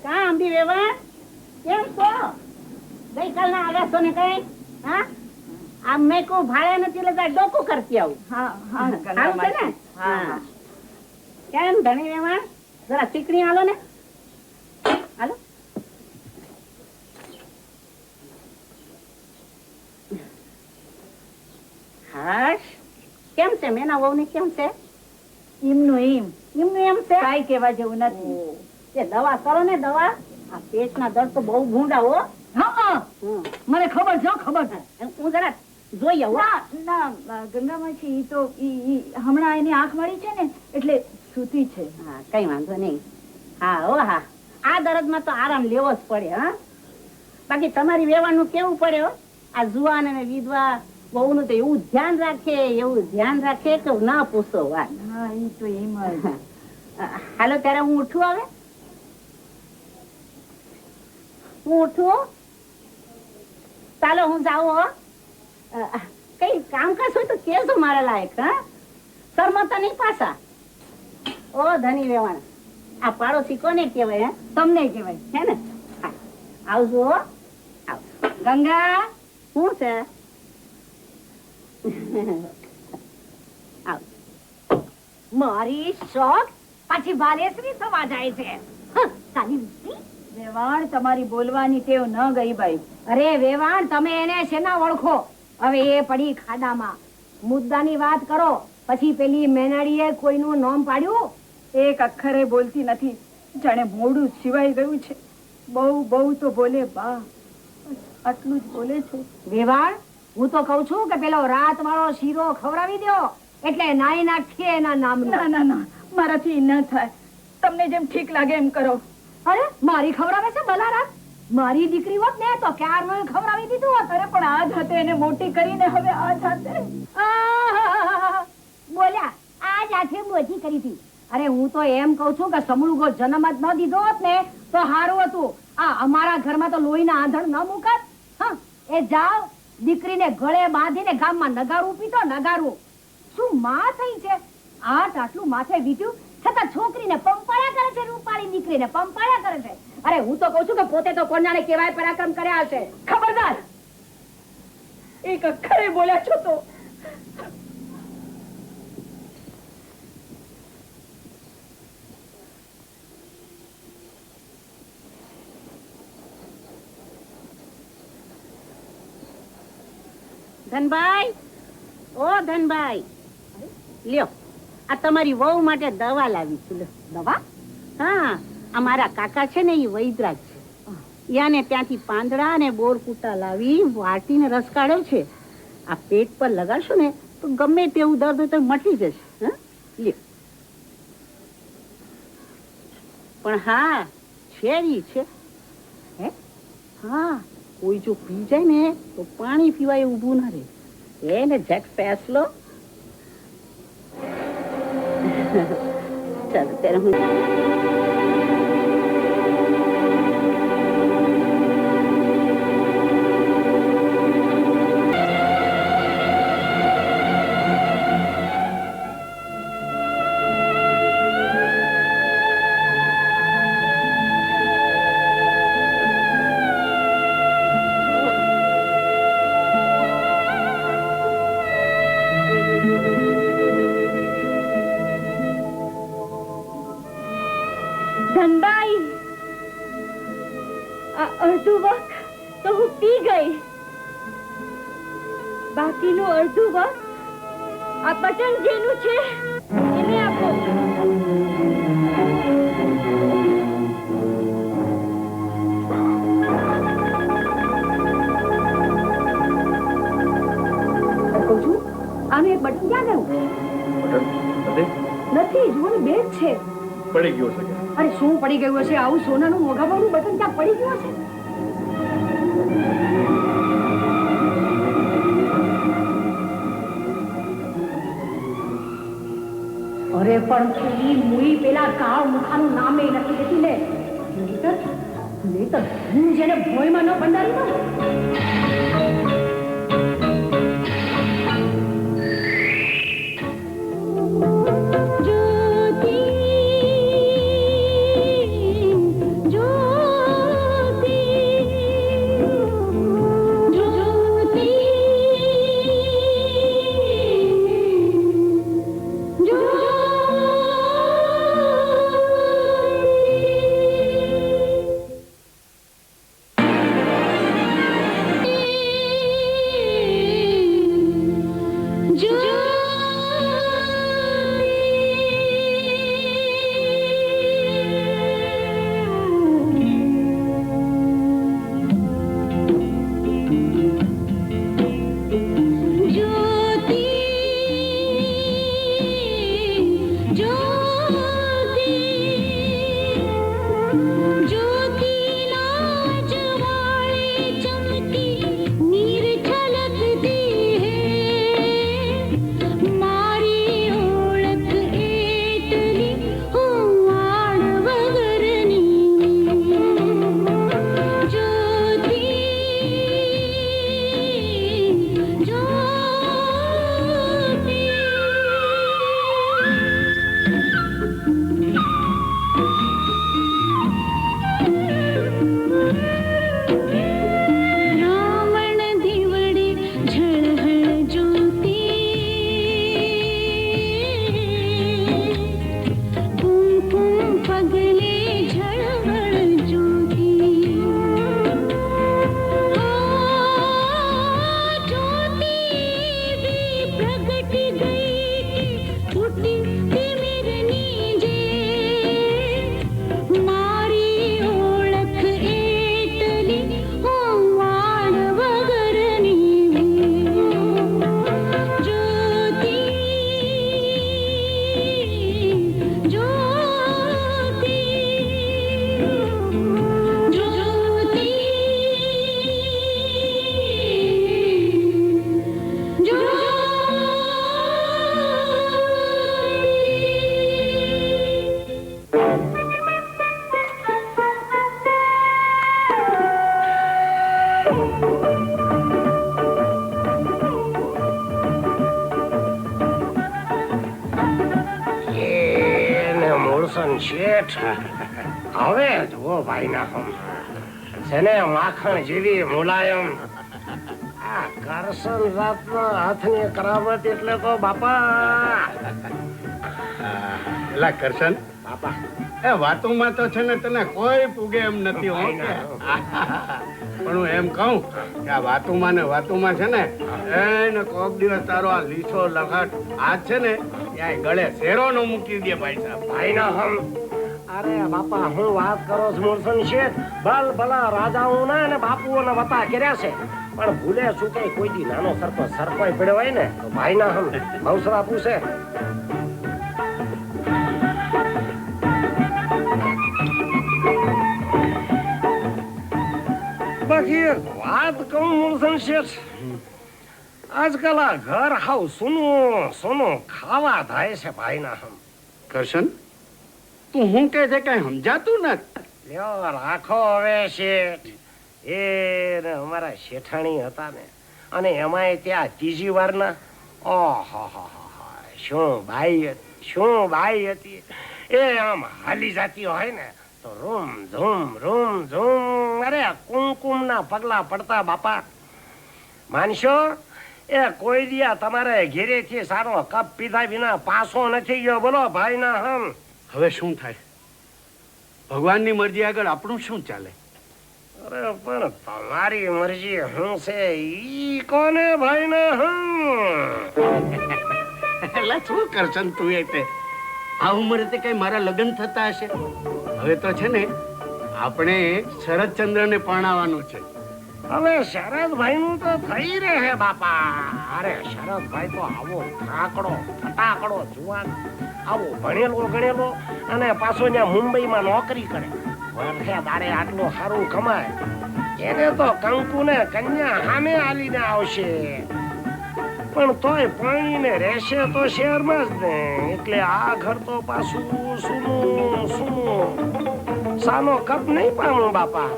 કા અંબી વેવાણ, કેમ છો? ગઈકાલના આવ્યા છો ને કઈ? હા, આમ મેં કહું ભાડે નથી લેતા, ડોકું કરતી આવું. સારું છે ને? હા. કેમ ધણી વેવાણ, જરા ચીકણી હાલો ને. હાલો. હાશ કેમ છે મેના વહુને કેમ છે? એમનું એમ છે કાઈ કહેવા જેવું નથી. તે દવા કરો ને દવા. આ પેટના દર્દ તો બહુ ભૂંડા હો. હા મને ખબર છે ખબર છે. હું જરા જોઈ આવું. ના ગંગામાછી ઈ તો ઈ હમણાં એની આંખ મળી છે ને એટલે સૂતી છે. હા કઈ વાંધો નહીં. હા હો હા આ દર્દમાં તો આરામ લેવો જ પડે. હા બાકી તમારી વેવાનું કેવું પડે હો. આ જુવાન અને વિધવા વહુનું તો એવું ધ્યાન રાખે કે ના પૂછો વાત. હા ઈ તો એમ જ. હાલો ત્યારે હું ઉઠું હવે. હું ઉઠું. ચાલો હું જાઉં હો. કઈ કામકાજ હોય તો કેજો મારા લાયક. હા શરમાતા નહીં પાછા. ઓ ધની વેવાણ આ પાડોશી કોને કહેવાય? હે તમને કહેવાય હે ને. હા આવજો હો. ગંગા શું છે? મારી શોખ પાછી ભાલેશ્રી થવા જાય છે. વેવાણ તમારી બોલવાની ટેવ ન ગઈ ભાઈ. અરે વેવાણ તમે એને શેના ઓળખો? હવે એ પડી ખાડામાં. મુદ્દાની વાત કરો. પછી પેલી મેનાડીએ કોઈનું નામ પાડ્યું? એક અક્ષરે બોલતી નથી. જાણે મોઢું સિવાય ગયું છે. બહુ તો બોલે બા. આટલું જ બોલે છે. વેવાણ હું તો કઉ છું કે પેલો રાત વાળો શીરો ખવડાવી દો એટલે નાઈ નાખીએ એના નામનું. ના મારાથી ન થાય. તમને જેમ ઠીક લાગે એમ કરો. અરે મારી ખવડાવે છે બલારાત? મારી દીકરી હોત ને તો ક્યારનું ખવડાવી દીધું હોત. અરે પણ આ જાતે એને મોટી કરીને હવે આ જાતે બોલ્યા આ જાતે મોટી કરી હતી. અરે હું તો એમ કઉ છું કે સમૂળગો જન્મ જ ન દીધો હોત ને તો સારું હતું. આ અમારા ઘરમાં તો લોહીના આંધણ ન મુકાત. હા એ જાવ દીકરીને ગળે બાંધીને ગામમાં નગારું પીતો નગારું. શું માં થઈ છે? આટલું માથે વીટ્યું છતાં છોકરીને પંપાળા કરે છે. રૂપાળી દીકરીને પંપાળા કરે છે. અરે હું તો કઉ છું કે પોતે તો કોણ જાણે કેવાય પરાક્રમ કર્યા હશે. ખબરદાર એક અક્ષરે બોલ્યા છો તો. ધનભાઈ ઓ ધનભાઈ લ્યો આ તમારી વહુ માટે દવા લાવી છું. દવા? હા આ મારા કાકા છે ને એ વૈદ્રાજ છે. યાને ત્યાંથી પાંદડા અને બોરકુટા લાવી વાટીને રસ કાઢ્યો છે. આ પેટ પર લગાડશો ને તો ગમે તેવું દર્દ હોય તો મટી જશે. હા લ્યો. પણ હા શેરી છે. હે હા કોઈ જો પી જાય ને તો પાણી પીવાય ઊભું ના રહે. એને ઝટ ફેસલો. ચાલો ત્યારે હું ધનબાઈ આ અડધું વખત તો હું પી ગઈ. બાકીનું અડધું વખત આ બટન જેનું છે એને આપો. આનું એક બટન ક્યાં ગયું? નથી જુઓ ને બે જ છે. પડી ગયો છે. અરે શું પડી ગયું હશે? આવું સોનાનું મોઘાભાવનું બટન ક્યાં પડી ગયું હશે? અરે પણ પેલી મુઈ પેલા કાળ મુખાનું નામે નથી દેતી ને. નહીતર હું જેને ભોયમાં ન ભંડારી દઉં. મુરસન શેઠ હવે જુઓ ભાઈ ના હમ છે ને માખણ જેવી મુલાયમ આ કરશન રાતના હાથની કરામત એટલે તો બાપા એલા કરશન બાપા એ વાતોમાં તો છે ને તને કોઈ પૂગે એમ નથી હો કે. પણ હું એમ કહું કે આ વાતોમાં ને વાતોમાં છે ને એને કોક દિવસ તારો આ લીસો લખાટ હાથ છે ને ત્યાં ગળે શેરો નો મૂકી દે ભાઈ સાહેબ. ભાઈ ના હમ અરે બાપા હું વાત કરો છો મુરસન શેઠ બલ ભલા રાજાઓના અને બાપુઓના વતા કર્યા છે પણ ભૂલે શું કઈ કોઈ દી નાનો સરપંચ પડ્યો હોય ને તો ભાઈ ના હમ ભવસરા પૂછે. બાકી એક વાત કહું મુરસન શેઠ આજકાલ આ ઘર હાવ સોનું સોનું ખાવા થાય છે ભાઈ ના હમ. કરશન તું હું કે છે કઈ સમજાતું નથી. લ્યો રાખો હવે શેઠ એ ને અમારા શેઠાણી હતા ને અને એમાંય ત્યાં ત્રીજી વારના ઓહો શું બાઈ હતી એ આમ હાલી જાતી હોય ને તો રૂમ ઝૂમ અરે કુમકુમ ના પગલા પડતા બાપા માનશો એ કોઈ દિયા તમારે ઘેરેથી સારો કપ પીધા વિના પાસો નથી ગયો બોલો ભાઈ ના હમ. હવે શું થાય ભગવાનની મરજી આગળ આપણું શું ચાલે. અરે પણ તમારી મરજી હું છે ઈ કોને ભાઈ ને હમ. એટલે શું કરશન તું એ તે આ ઉંમરે તે કઈ મારા લગ્ન થતા હશે. હવે તો છે ને આપણે શરદચંદ્ર ને પરણાવવાનું છે. હવે શરદભાઈ નું તો થઈ રહે બાપા. અરે શરદભાઈ તો આવો ઠાકડો ફટાકડો જુવાન આવો ભણેલો ગણેલો અને પાછો ત્યાં મુંબઈમાં નોકરી કરે વર્ષે દાડે આટલું સારું કમાય એને તો કંકુ ને કન્યા સામે આલીને આવશે પણ તોય પાણીને રહેશે તો શહેરમાં જ ને એટલે આ ઘર તો પાછું સુનું સાનો કપ નહીં પામું બાપા.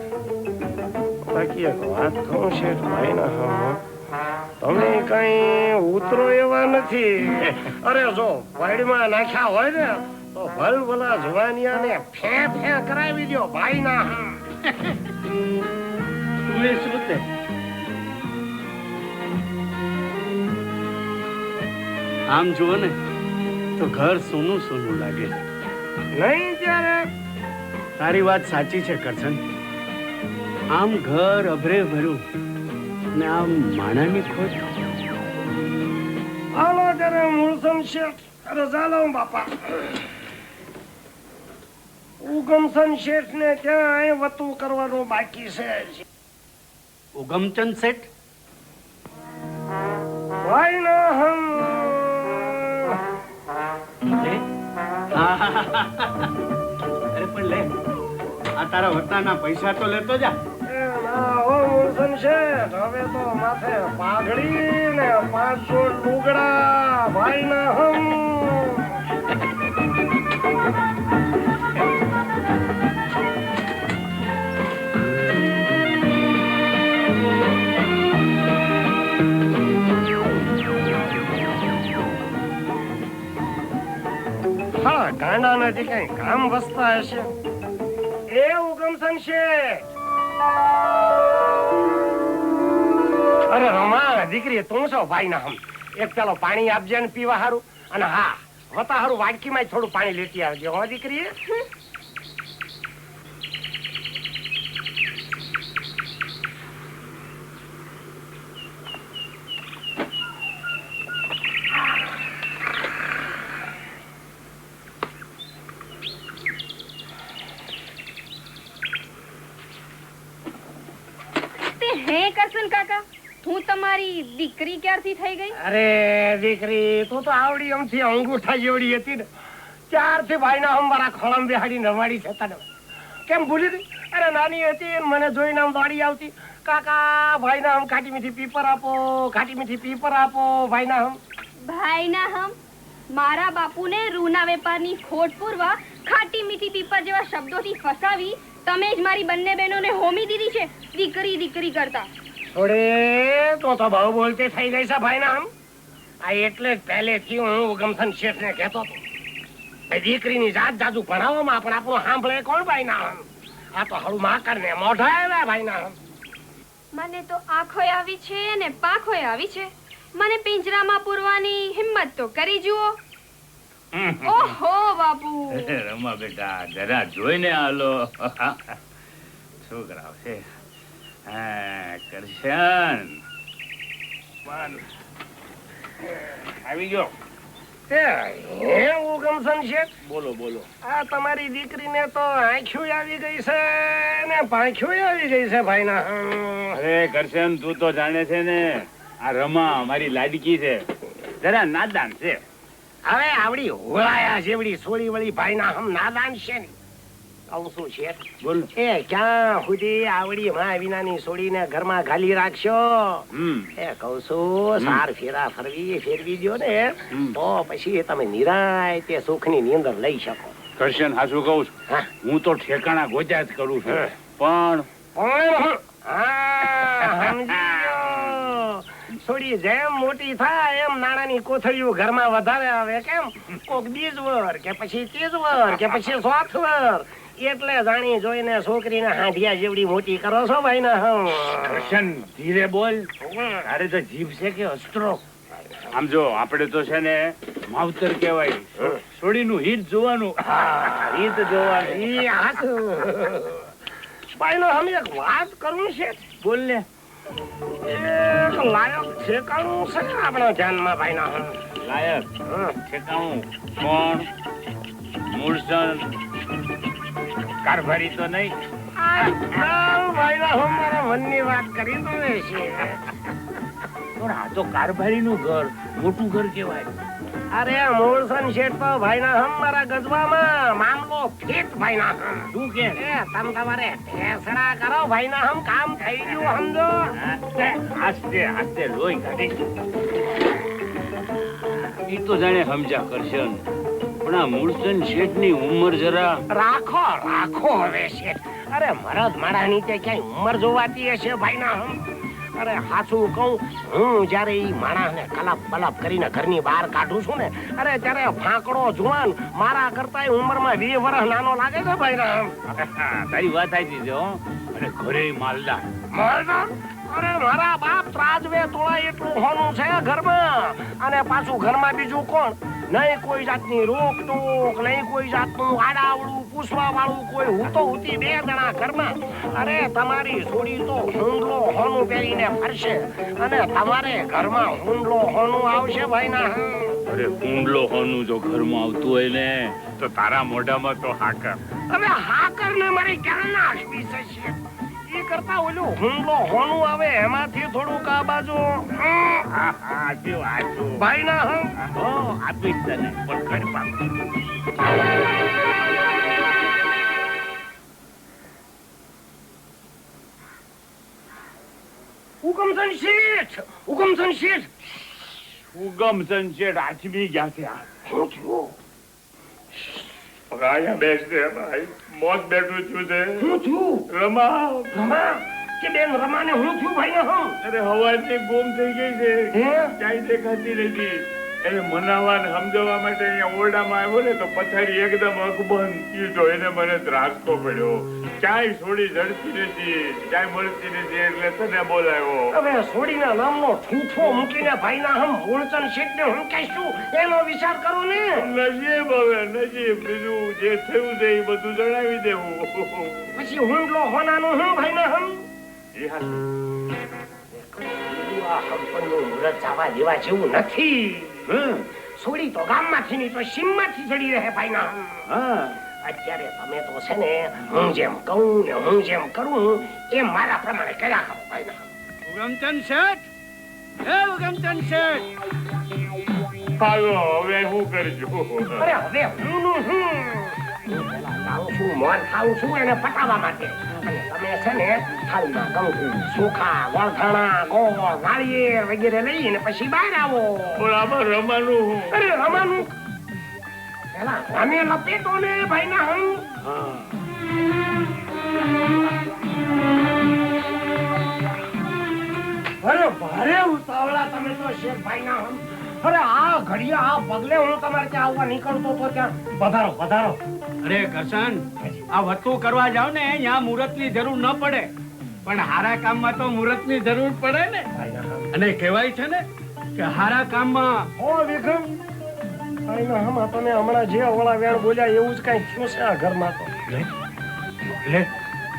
બાકી એક વાત કહું શેઠ ભાઈ ના તમે કઈ ઉતરો એવા નથી. અરે જો વાડીમાં નાખ્યા હોય ને તો ભલ ભલા જવાનિયાને ફે કરાવી દો ભાઈ ના તું એ શું તે આમ જુઓ ને તો ઘર સોનું સોનું લાગે નહીં ત્યારે. તારી વાત સાચી છે કરશન. આમ ઘર અભરે ભર્યું ને આમ માણાની ખોટ. હાલો ત્યારે મુરસન શેઠ રજા લઉં બાપા. ઉગમસન શેઠ ને ક્યાં વતું કરવાનું બાકી છે. ઉગમચંદ શેઠ ભાઈ ના હમ. અરે પણ લે આ તારા વતાના પૈસા તો લેતો જા. હવે તો માથે પાઘડી ને 500 લુગડા ભાઈ ના હમ. હા ગાંડા નથી કઈ કામ વસતા હશે. એ ઉગમસન શેઠ. અરે રમા દીકરી તું છો ભાઈ ના હમ. એક પેલો પાણી આપજે ને પીવા હારું અને હા વતા હારું વાડકીમાં થોડું પાણી લેતી આવજે હો દીકરી. હે કરશન કાકા હું તમારી દીકરી ક્યારથી થઈ ગઈ. અરે દીકરી તું તો આવડી અમથી અંગૂઠા જેવડી હતી ને ત્યારથી ભાઈ ના હમ મારા ખોળમ બેહાડી નવાડી છે તને કેમ ભૂલી ગઈ. અરે નાની હતી મને જોઈને આમ દોડી આવતી કાકા ભાઈ ના હમ ખાટી મીઠી પીપર આપો ખાટી મીઠી પીપર આપો ભાઈ ના હમ. ભાઈ ના હમ મારા બાપુને રૂના વેપારની ખોટ પૂરવા ખાટી મીઠી પીપર જેવા શબ્દોથી ફસાવી તમે જ મારી બંને બહેનોને હોમી દીધી છે દીકરી દીકરી કરતા. થોડે તો બહુ બોલતી થઈ ગઈ છે ભાઈ ના હમ. આ એટલે જ પહેલેથી હું ઉગમસન શેઠ ને કહેતો હતો દીકરીની જાત જાજુ ભણાવવામાં પણ આપણું સાંભળે કોણ ભાઈ ના? આ તો હળું માકડ ને મોઢા આવ્યા ભાઈ ના. મને તો આંખોય આવી છે ને પાંખોય આવી છે. મને પિંજરામાં પૂરવાની હિંમત તો કરી જુઓ. ઓહો બાપુ. રમા બેટા જરા જોઈને હાલો. છોકરા છે કરશન આવી ગયો. બોલો બોલો. આ તમારી દીકરીને તો આંખ્યું આવી ગઈ છે ને પાંખ્યું આવી ગઈ છે ભાઈ ના. અરે કરશન તું તો જાણે છે ને આ રમા મારી લાડકી છે, જરા નાદાન છે. હવે આવડી હોળાયા જેવડી સોળી વળી ભાઈ ના હમ નાદાન છે ને. કહું શું છે બોલ. એ ક્યાં સુધી આવડી માં વિનાની સોળીને ઘરમાં ઘાલી રાખશો? એ કહું છું સાર ફેરા ફેરવી દો ને તો પછી તમે નિરાય તે સુખની નીંદર લઈ શકો. કરશન હાસુ કહું છું, હું તો ઠેકાણા ગોત્યા જ કરું છું, પણ સોડી જેમ મોટી થાય એમ નાણાની કોથળીઓ ઘરમાં વધારે આવે. કેમ? કોક બીજ વર કે પછી ત્રીજ વર કે પછી ચોથ વર એટલે જાણી જોઈને છોકરીને હાંડિયા જેવડી મોટી કરો છો ભાઈ ના. કરશન ધીરે બોલ, અરે તો જીભ છે કે અસ્ત્રો? આમ જો આપણે તો છે ને માવતર કહેવાય, છોડીનું હિત જોવાનું. હિત જોવાનું ભાઈ નો અમે એક વાત કરવું છે. બોલ ને. એક લાયક ઠેકાણું છે આપણા ધ્યાનમાં ભાઈ ના. લાયક ઠેકાણું કોણ? મૂળસન કારભારી તો નહીં? ભાઈ ના મારા મનની વાત કરી તો છે. આ તો કારભારીનું ઘર મોટું ઘર કહેવાય. અરે મૂળસન શેઠ તો ભાઈ ના હમ મારા ગજવામાં મામલો ફિટ ભાઈ ના હમ. શું કે તમે તમારે ઠેસડા કરો ભાઈ ના હમ, કામ થઈ ગયું સમજો. આસ્તે આસ્તે લોહી કાઢી. ઈ તો જાણે સમજા કરશન, પણ આ મૂળસન શેઠ ની ઉંમર જરા રાખો હવે શેઠ. અરે મરદ મારા નીચે ક્યાંય ઉંમર જોવાતી હશે ભાઈ ના હમ? અરે હાચું કહું, હું જયારે ઈ માણસને કલાપ બલાપ કરીને ઘરની બહાર કાઢું છું ને, અરે ત્યારે ફાંકડો જુવાન મારા કરતા ઉંમરમાં 20 વર્ષ નાનો લાગે છે ભાઈ ના. તારી વાત આવી છે હો. અને ઘરે માલદાર. અરે મારા બાપ ત્રાજવે તોળાય એટલું હોનું છે ઘરમાં. અને પાછું ઘરમાં બીજું કોણ? નહીં કોઈ જાતની રોકટોક, નહીં કોઈ જાતનું આડાવડું પૂછવા વાળું કોઈ. હું તો હુતી 2 જણા ઘરમાં. અરે તમારી છોડી તો હુંડલો હોનું પહેરીને ફરશે અને તમારે ઘરમાં હુંડલો હોનું આવશે ભાઈ ના. અરે હુંડલો હોનું જો ઘરમાં આવતું હોય ને તો તારા મોઢામાં તો હાકર. હવે હાકર ને મારી ક્યાં નાખવી છે? એ કરતા ઓલું હુંડલો હોનું આવે એમાંથી થોડુંક આ બાજુ ભાઈ ના આપીશ તને પણ હુકમસન શેઠ. હુકમસન શેઠ. હુકમસન શેઠ આચમી ગયા છે. શું થયું? અહીંયા બેસતે ભાઈ, મોત બેઠું છું છે. શું થયું? રમા કે બેન રમાને હું થયું ભાઈ હમ? અરે હવાથી ગુમ થઈ ગઈ છે, ક્યાંય દેખાતી નથી. એને મનાવવા સમજાવવા માટે અહીંયા ઓરડામાં આવ્યો ને તો પથારી એકદમ અકબંધ કીધો. એને મને ત્રાસકો પડ્યો. ક્યાંય છોડી જડતી નથી, ક્યાંય મળતી નથી, એટલે તને બોલાવ્યો. હવે છોડીના નામનો ઠૂઠો મૂકીને ભાઈના હમ મૂળચંદ શેઠને હું કહીશું એનો વિચાર કરો ને. નજીબ હવે નજીબ, બીજું જે થયું છે એ બધું જણાવી દેવું. પછી હુંડલો હોનાનું હું ભાઈના હમ? આ હંપણનું મુહૂર્ત જવા દેવા જેવું નથી. છોડી તો ગામમાંથી નહીં તો સીમમાંથી ચડી રહે ભાઈના હમ. અત્યારે તમે તો છે ને હું જેમ કહું ને હું જેમ કરું એમ મારા પ્રમાણે કર્યા કરો ભાઈના. ઉગમચંદ શેઠ, હે ઉગમચંદ શેઠ. હાલો હવે હું કરજો? અરે હવે હું જાઉં છું, મોર ખાઉં છું એને પટાવવા માટે. અને તમે છે ને થાળીમાં કંકુ, ચોખા, વળથાણા, ગોળ, નાળિયેર વગેરે લઈને પછી બહાર આવો. આમાં રમાનું? અરે રમાનું પેલા અમે લપેટો ને ભાઈ ના હમ. અરે ભારે ઉતાવળા તમે તો શેઠ ભાઈ ના હમ. અરે આ ઘડિયા આ પગલે હું તમારે ત્યાં આવવા નીકળતો તો ત્યાં પધારો પધારો. અરે કરશન, આ વસ્તુ કરવા જાવ ને અહીંયા મુહૂર્તની જરૂર ન પડે, પણ હારા કામમાં તો મુહૂર્તની જરૂર પડે ને. અને કહેવાય છે ને કે હારા કામમાં ઓ વિક્રમ, આઈના હમા તમે હમણાં જે ઓળા વેણ બોલ્યા એવું જ કઈ થયું છે આ ઘરમાં તો. લે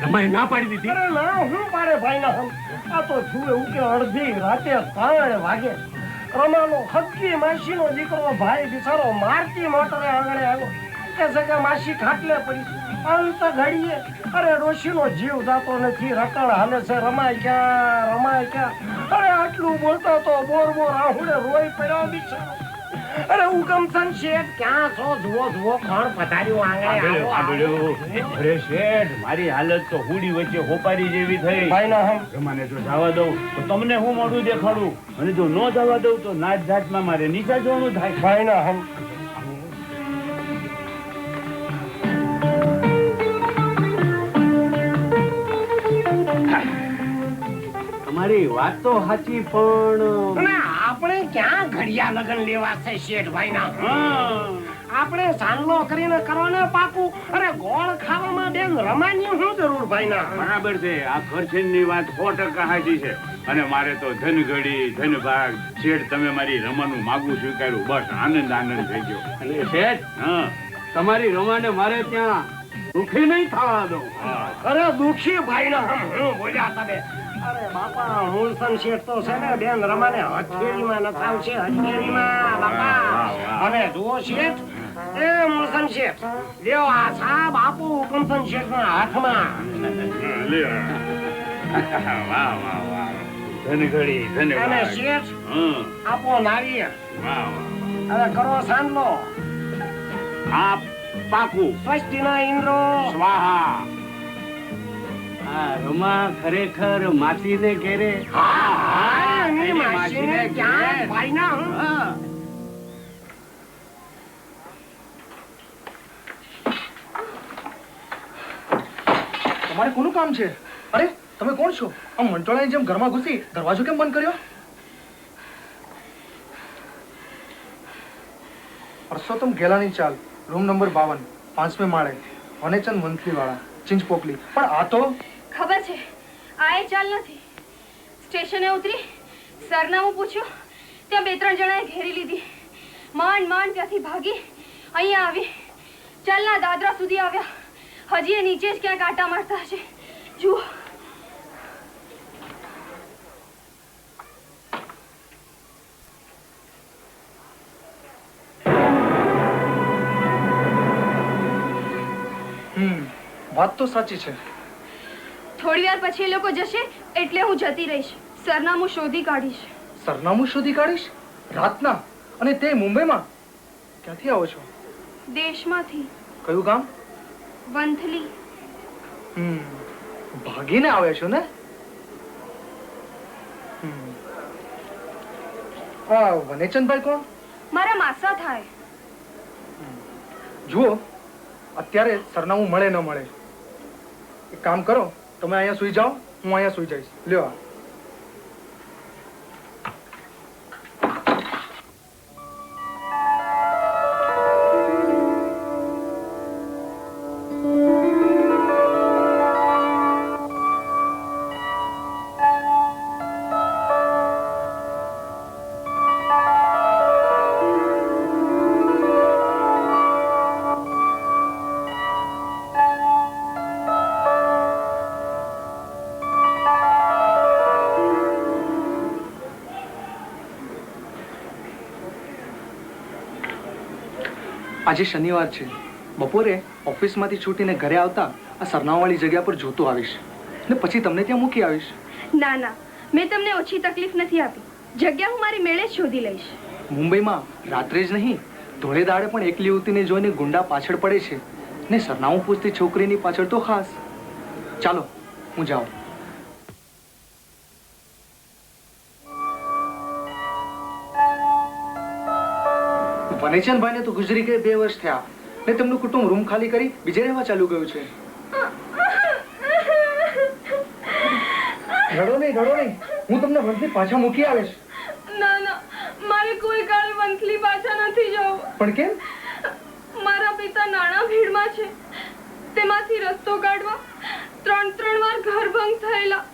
તમારે ના પાડી દીધી? અરે ના, હું પાડે ભાઈ ના હમ. આ તો છું એવું કે અડધી રાતે 3 વાગે રમાનો હક્કી માસીનો દીકરો ભાઈ બિચારો મારતી મોટરે આંગણે આવ્યો કે સગા માસી ખાટલે પડી અંત ઘડીએ. અરે ડોશીનો જીવ જાતો નથી, રકણ હાલે છે, રમાય ક્યાં. અરે આટલું બોલતો તો બોર આહુડે રોઈ પડ્યો બિચારો. અરે ઉગમસન શેઠ ક્યાં છો? જુઓ કોણ પધાર્યું આંગણે? અરે શેઠ, મારી હાલત તો હુડી વચ્ચે હોપારી જેવી થઈ. ભાઈ ના હમ મને જો જવા દઉં તો તમને હું મોઢું દેખાડું, અને જો ન જવા દઉં તો નાચ જાતમાં મારે નીચા જોવાનું થાય. ભાઈ ના હમ તમારી વાત તો સાચી, પણ આપણે ક્યાં ઘડિયા લગન લેવા છે શેઠ ભાઈ ના? આપણે સાંજલો કરીને કરો ને પાકું. અરે ગોળ ખાવામાં બેન રમાની શું જરૂર ભાઈ ના? બરાબર છે, આ ખર્ચની વાત 100% સાચી છે. અને મારે તો ધન ઘડી ધન ભાગ. શેઠ, તમે મારી રમાનું માગું સ્વીકાર્યું, બસ આનંદ થઈ ગયો. અને શેઠ, તમારી રમાને મારે ત્યાં દુખી નહીં થવા દો. અરે દુખી ભાઈ ના હું બોલ્યા તમે? અરે બાપા, મૂળસન શેઠ તો છે ને બેન રમાને હથેળીમાં નચાવશે, હથેળીમાં બાપા. અને જુઓ શેઠ, એ મૂળસન શેઠ લ્યો આ સાબ આપો હુકમસન શેઠ ના હાથમાં. વાહ વાહ વાહ, ધન ઘડી ધન અને ભાગ. શેઠ આપો નારિયેળ. હવે કરો સાંજલો. આ પાકું. સ્વસ્તિના ઇન્દ્રો સ્વાહા. આ રમા ખરેખર માસીને ઘેરે. એની માસીને ક્યાં ભાઈ ના? તમારે કોનું કામ છે? અરે તમે કોણ છો? આમ મંટોળાની જેમ ઘરમાં ઘૂસી દરવાજો કેમ બંધ કર્યો? પરસોત્તમ ગેલાની ચાલ, રૂમ નંબર 52, 5મે માળે, વનેચંદ મંથલી વાળા, ચિંચપોકલી. પણ આ તો ખબર છે આ એ ચાલ નથી. સ્ટેશને ઉતરી સરનામું પૂછ્યું, ત્યાં 2-3 જણાએ ઘેરી લીધી. માંડ ત્યાંથી ભાગી અહીંયા આવી. ચાલના દાદરા સુધી આવ્યા. હજી એ નીચે જ ક્યાંક આટા મારતા હશે. જુઓ. વાત તો સાચી છે. થોડી વાર પછી એ લોકો જશે એટલે હું જતી રહીશ. સરનામું શોધી કાઢીશ. સરનામું શોધી કાઢીશ? રાતના? અને તે મુંબઈમાં? ક્યાંથી આવો છો? દેશમાંથી. કયું ગામ? વંથલી. ભાગીને આવ્યા છો ને? વનેચંદભાઈ કોણ? મારા માસા થાય. જુઓ, અત્યારે સરનામું મળે ન મળે, એક કામ કરો, તમે અહીંયા સુઈ જાઓ, હું અહીંયા સુઈ જઈશ. લ્યો. આજે શનિવાર છે. બપોરે ઓફિસમાંથી છૂટીને ઘરે આવતા આ સરનામાવાળી જગ્યા પર જોતો આવીશ ને પછી તમને ત્યાં મૂકી આવીશ. ના, મેં તમને ઓછી તકલીફ નથી આપી. જગ્યા હું મારી મેળે જ શોધી લઈશ. મુંબઈમાં રાત્રે જ નહીં, ધોળે દાડે પણ એકલી યુવતીને જોઈને ગુંડા પાછળ પડે છે ને સરનામું પૂછતી છોકરીની પાછળ તો ખાસ. ચાલો હું જાઉં. વનેચંદભાઈને તો ગુજરી ગયે 2 વર્ષ થયા ને તેમનું કુટુંબ રૂમ ખાલી કરી બીજે રહેવા ચાલુ ગયું છે. રડો નહીં, હું તમને વંથલી પાછા મૂકી આવીશ. ના, મારે કોઈ કાળમાં એકલી પાછા નથી જવું. પણ કેમ? મારા પિતા નાણાં ભીડમાં છે. તેમાંથી રસ્તો કાઢવા 3 વાર ઘરભંગ થયેલા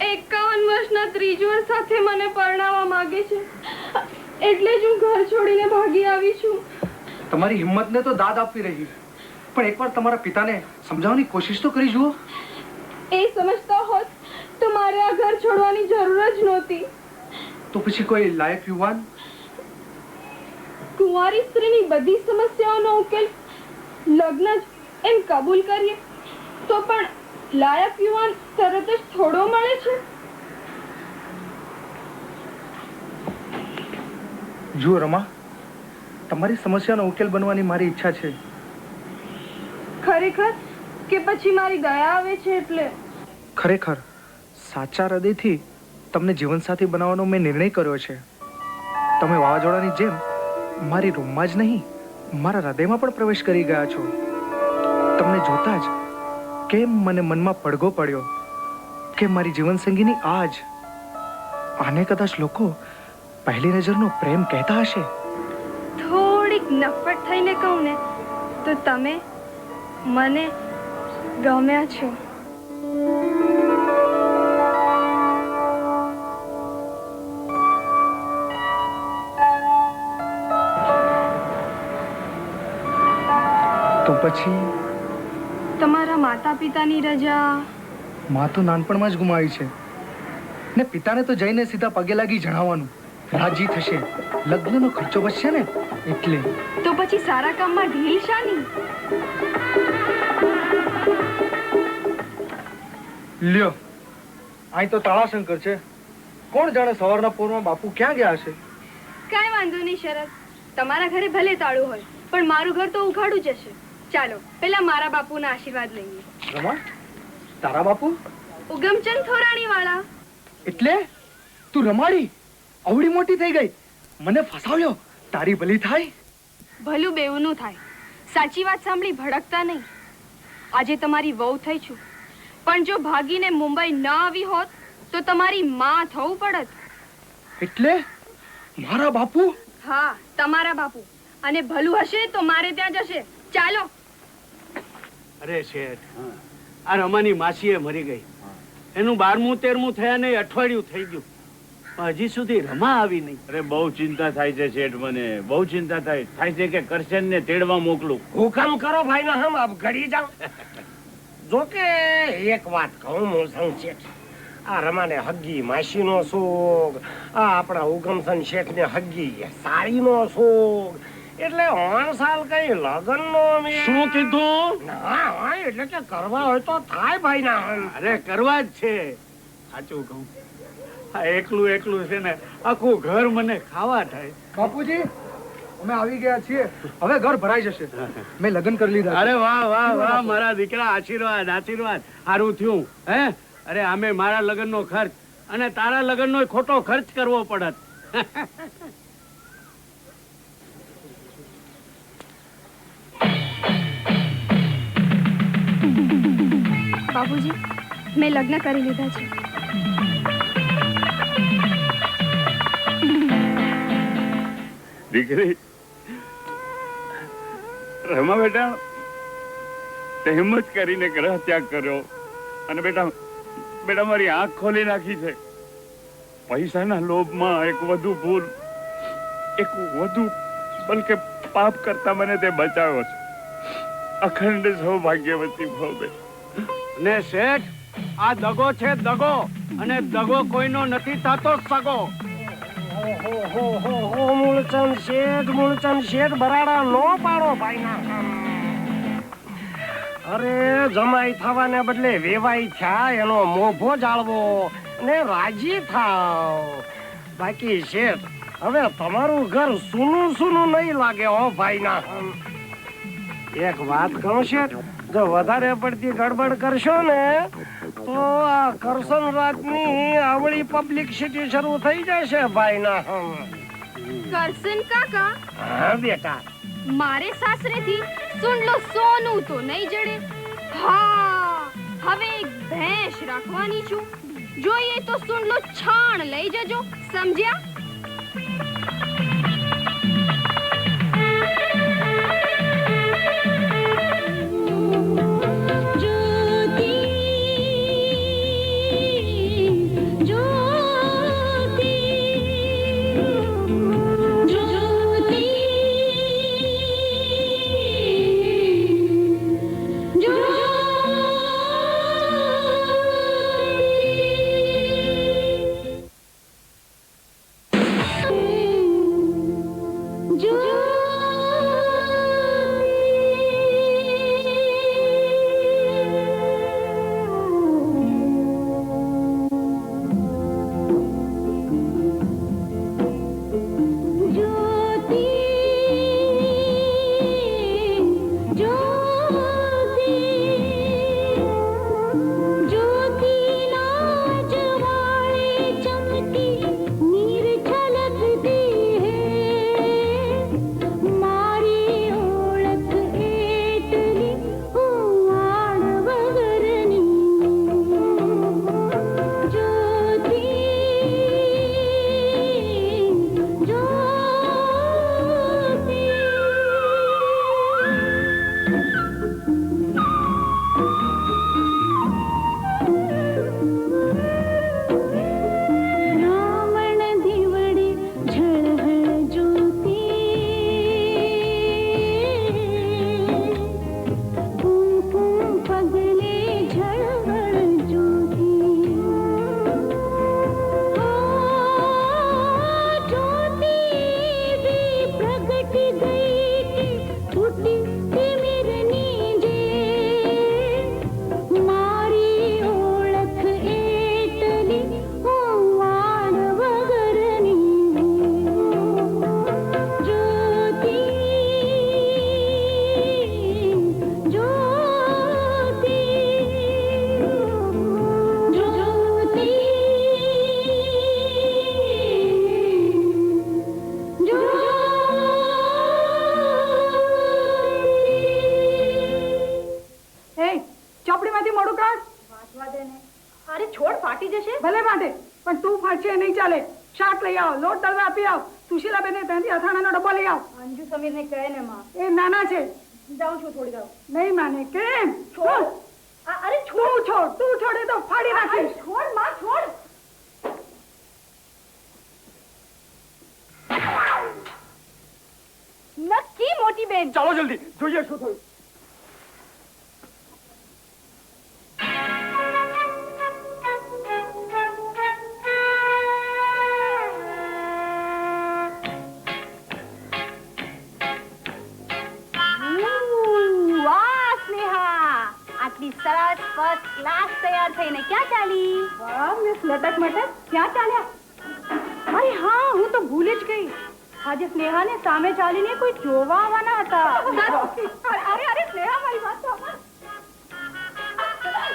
51 વર્ષના ત્રીજવર સાથે મને પરણાવવા માંગે છે. એટલે જ હું ઘર છોડીને ભાગી આવી છું. તમારી હિંમતને તો દાદ આપવી રહી, પણ એકવાર તમારા પિતાને સમજાવવાની કોશિશ તો કરી જુઓ. એ સમજતા હોત તો મારે આ ઘર છોડવાની જરૂર જ નહોતી. તો પછી કોઈ લાયક યુવાન? કુંવારી સ્ત્રીની બધી સમસ્યાઓનો ઉકેલ લગ્ન જ એમ કબૂલ કરીએ તો પણ લાયક યુવાન તરત જ થોડો મળે છે. જુઓ રમા, તમારી સમસ્યાનો ઉકેલ બનવાની મારી ઈચ્છા છે. ખરેખર કે પછી મારી દયા આવે છે એટલે? ખરેખર સાચા હૃદયથી તમને જીવનસાથી બનાવવાનો મેં નિર્ણય કર્યો છે. તમે વાવાઝોડાની જેમ મારી રૂમમાં જ નહીં, મારા હૃદયમાં પણ પ્રવેશ કરી ગયા છો. તમને જોતા જ કેમ મને મનમાં પડઘો પડ્યો કે મારી જીવનસંગીની આને કદાચ લોકો પહેલી નજરનો પ્રેમ કહેતા હશે. થોડીક નફરત થઈને કહું ને તો તમે મને ગમ્યા છો. તો પછી તમારા માતા પિતાની રજા? માં તો નાનપણમાં જ ગુમાવી છે ને પિતાને તો જઈને સીધા પગે લાગી જણાવવાનું, રાજી થશે. લગ્નનો ખર્ચો બચશે ને એટલે. તો પછી સારા કામમાં ઢીલ શાની? લ્યો, અહીં તો તાળાશંકર છે. કોણ જાણે સવારના પોરમાં બાપુ ક્યાં ગયા હશે? કાંઈ વાંધો નહીં શરદ, તમારા ઘરે ભલે તાળું હોય પણ મારું ઘર તો ઉઘાડું જ હશે. ચાલો પેલા મારા બાપુના આશીર્વાદ લઈએ. રમા, તારા બાપુ? ઉગમચંદ થોરાણી વાળા. એટલે તું રમાડી અવળી મોટી થઈ ગઈ, મને ફસાવ્યો. તારી ભલી થાય. ભલું બેવનું થાય. સાચી વાત સાંભળી ભડકતા નહીં. આજે તમારી વહુ થઈ છું, પણ જો ભાગીને મુંબઈ ન આવી હોત તો તમારી માં થવું પડત. એટલે મારા બાપુ? હા, તમારા બાપુ. અને ભલું હશે તો મારે ત્યાં જશે. ચાલો. અરે શેઠ, આ રમાની માસીએ મરી ગઈ. એનું 12મું 13મું થયા નહીં, અઠવાડિયું થઈ ગયું. હજી સુધી રમા આવી નહીં. અરે બહુ ચિંતા થાય છે શેઠ, મને બહુ ચિંતા થાય છે કે કરશન ને તેડવા મોકલું. હુકમ કરો ભાઈ ના, હમ અબ ઘડી જાઓ. જો કે એક વાત કહું મોસમ શેઠ, આ રમાને હગી માસીનો શોખ, આ આપણા ઉગમસન શેઠ ને હગી સાળીનો શોખ, એટલે 9 સાલ કઈ લગનનો શું કીધું? ના એટલે કે કરવા હોય તો થાય ભાઈ ના. અરે કરવા જ છે. સાચું કહું, આ એકલું એકલું છે ને આખું ઘર મને ખાવા થાય. બાપુજી, અમે આવી ગયા છીએ. હવે ઘર ભરાઈ જશે. મેં લગ્ન કરી લીધા. અરે વાહ વાહ વાહ મારા દીકરા, આશીર્વાદ આશીર્વાદ. સારું થયું. હે, અરે આમે મારા લગ્નનો ખર્ચ અને તારા લગ્નનો ખોટો ખર્ચ કરવો પડત. બાપુજી, મેં લગ્ન કરી લીધા છે. દીકરી રમા બેટા, તે હિંમત કરીને ગ્રહ ત્યાગ કર્યો અને બેટા મારી આંખ ખોલી નાખી છે. પૈસાના લોભમાં એક વધુ ભૂલ, એક વધુ બલકે પાપ કરતા મને તે બચાવ્યો છે. અખંડ સૌભાગ્યવતી ભવ બે. ને શેઠ, આ દગો છે દગો, અને દગો કોઈનો નથી થતો સગો. મૂળચંદ શેઠ બરાડા નો પાડો ભાઈ ના. અરે જમાઈ થવાને બદલે વેવાઈ થયા એનો મોભો જાળવો ને રાજી થાવ. બાકી શેઠ, હવે તમારું ઘર સૂનું સૂનું નહીં લાગે હો ભાઈ ના. એક વાત કહું શેઠ, જો વધારે પડતી ગડબડ કરશો ને તો આ કરશન રાતની આવળી પબ્લિસિટી શરૂ થઈ જશે ભાઈ ના. કરશન કાકા? હા બેટા, મારે સાસરેથી સુંડલો સોનું તો નહીં જડે. હા, હવે એક ભેંસ રાખવાની છું. જોઈએ તો સુંડલો છાણ લઈ જજો, સમજ્યા? વાંચવામાંથી મોડું કાઢ. વાંચવા દે ને. અરે છોડ, ફાટી જશે. ભલે માટે પણ તું ફાટશે નહીં ચાલે. શાક લઈ આવ, લોટ દળવા આપી આવ. સુશીલા બેને ત્યાંથી અથાણાનો ડબ્બો લઈ આવ. અંજુ સમીરને કહે ને માં. એ નાના છે. જાઉં છું થોડી વાર. નહીં માને. કેમ? છોડ. અરે છોડ. તું છોડે તો ફાડી નાખીશ. છોડ માં, છોડ. નક્કી મોટી બેન. ચાલો જલ્દી જોઈએ શું થયું. વાહ સ્નેહા, આટલી સરસ ફર્સ્ટ ક્લાસ તૈયાર થઈને ક્યાં ચાલી? વાહ મિસ લટક મટક, ક્યાં ચાલ્યા? અરે હા, હું તો ભૂલી જ ગઈ. આજે સ્નેહાને સામે ચાલીને કોઈ જોવા આવવાના હતા. અરે અરે સ્નેહા, મારી વાત સાંભળ.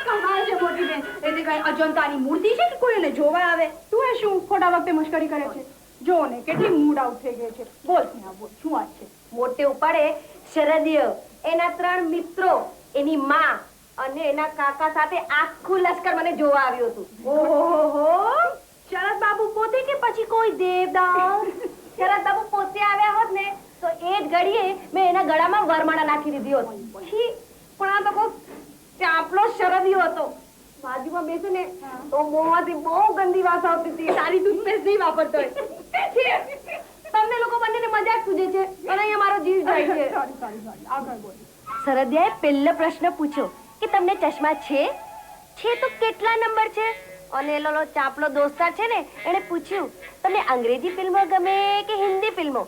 કમાલ છે મોટી બેન. એટલે કઈ અજંતાની મૂર્તિ છે કે કોઈ એને જોવા આવે? તું એ શું ખોટા વખતે મશ્કરી કરે છે? જો ને કેટલી મૂડ આઉટ થઈ ગઈ છે. બોલ સ્નેહા બોલ, શું વાત છે? મોટે ઉપાડે શરદીય, એના 3 મિત્રો, એની માં અને એના કાકા સાથે આખું લશ્કર મને જોવા આવ્યું હતું. ઓહો, શરદ બાબુ પોતે કે પછી કોઈ દેવદાસ? શરદ બાબુ પોતે આવ્યા હોત ને તો એ જ ઘડીએ મેં એના ગળામાં વરમાળા નાખી દીધી હોત. છી, પણ આ તો કોઈ ચાપલો શરદીયો હતો. બાજુમાં બેસે ને તો મોંમાંથી બહુ ગંદી વાસ આવતી હતી. સારી ટૂથપેસ્ટ નહીં વાપરતો હોય. તમને લોકો બંનેને મજાક સૂજે છે અને અહીંયા મારો જીવ જાય છે. આગળ બોલ. શરદિયાએ પહેલો પ્રશ્ન પૂછ્યો કે તમને ચશ્મા છે? છે તો કેટલા નંબર છે? અને એલો ચાપલો દોસ્તાર છે ને, એને પૂછ્યું તમને અંગ્રેજી ફિલ્મો ગમે કે હિન્દી ફિલ્મો?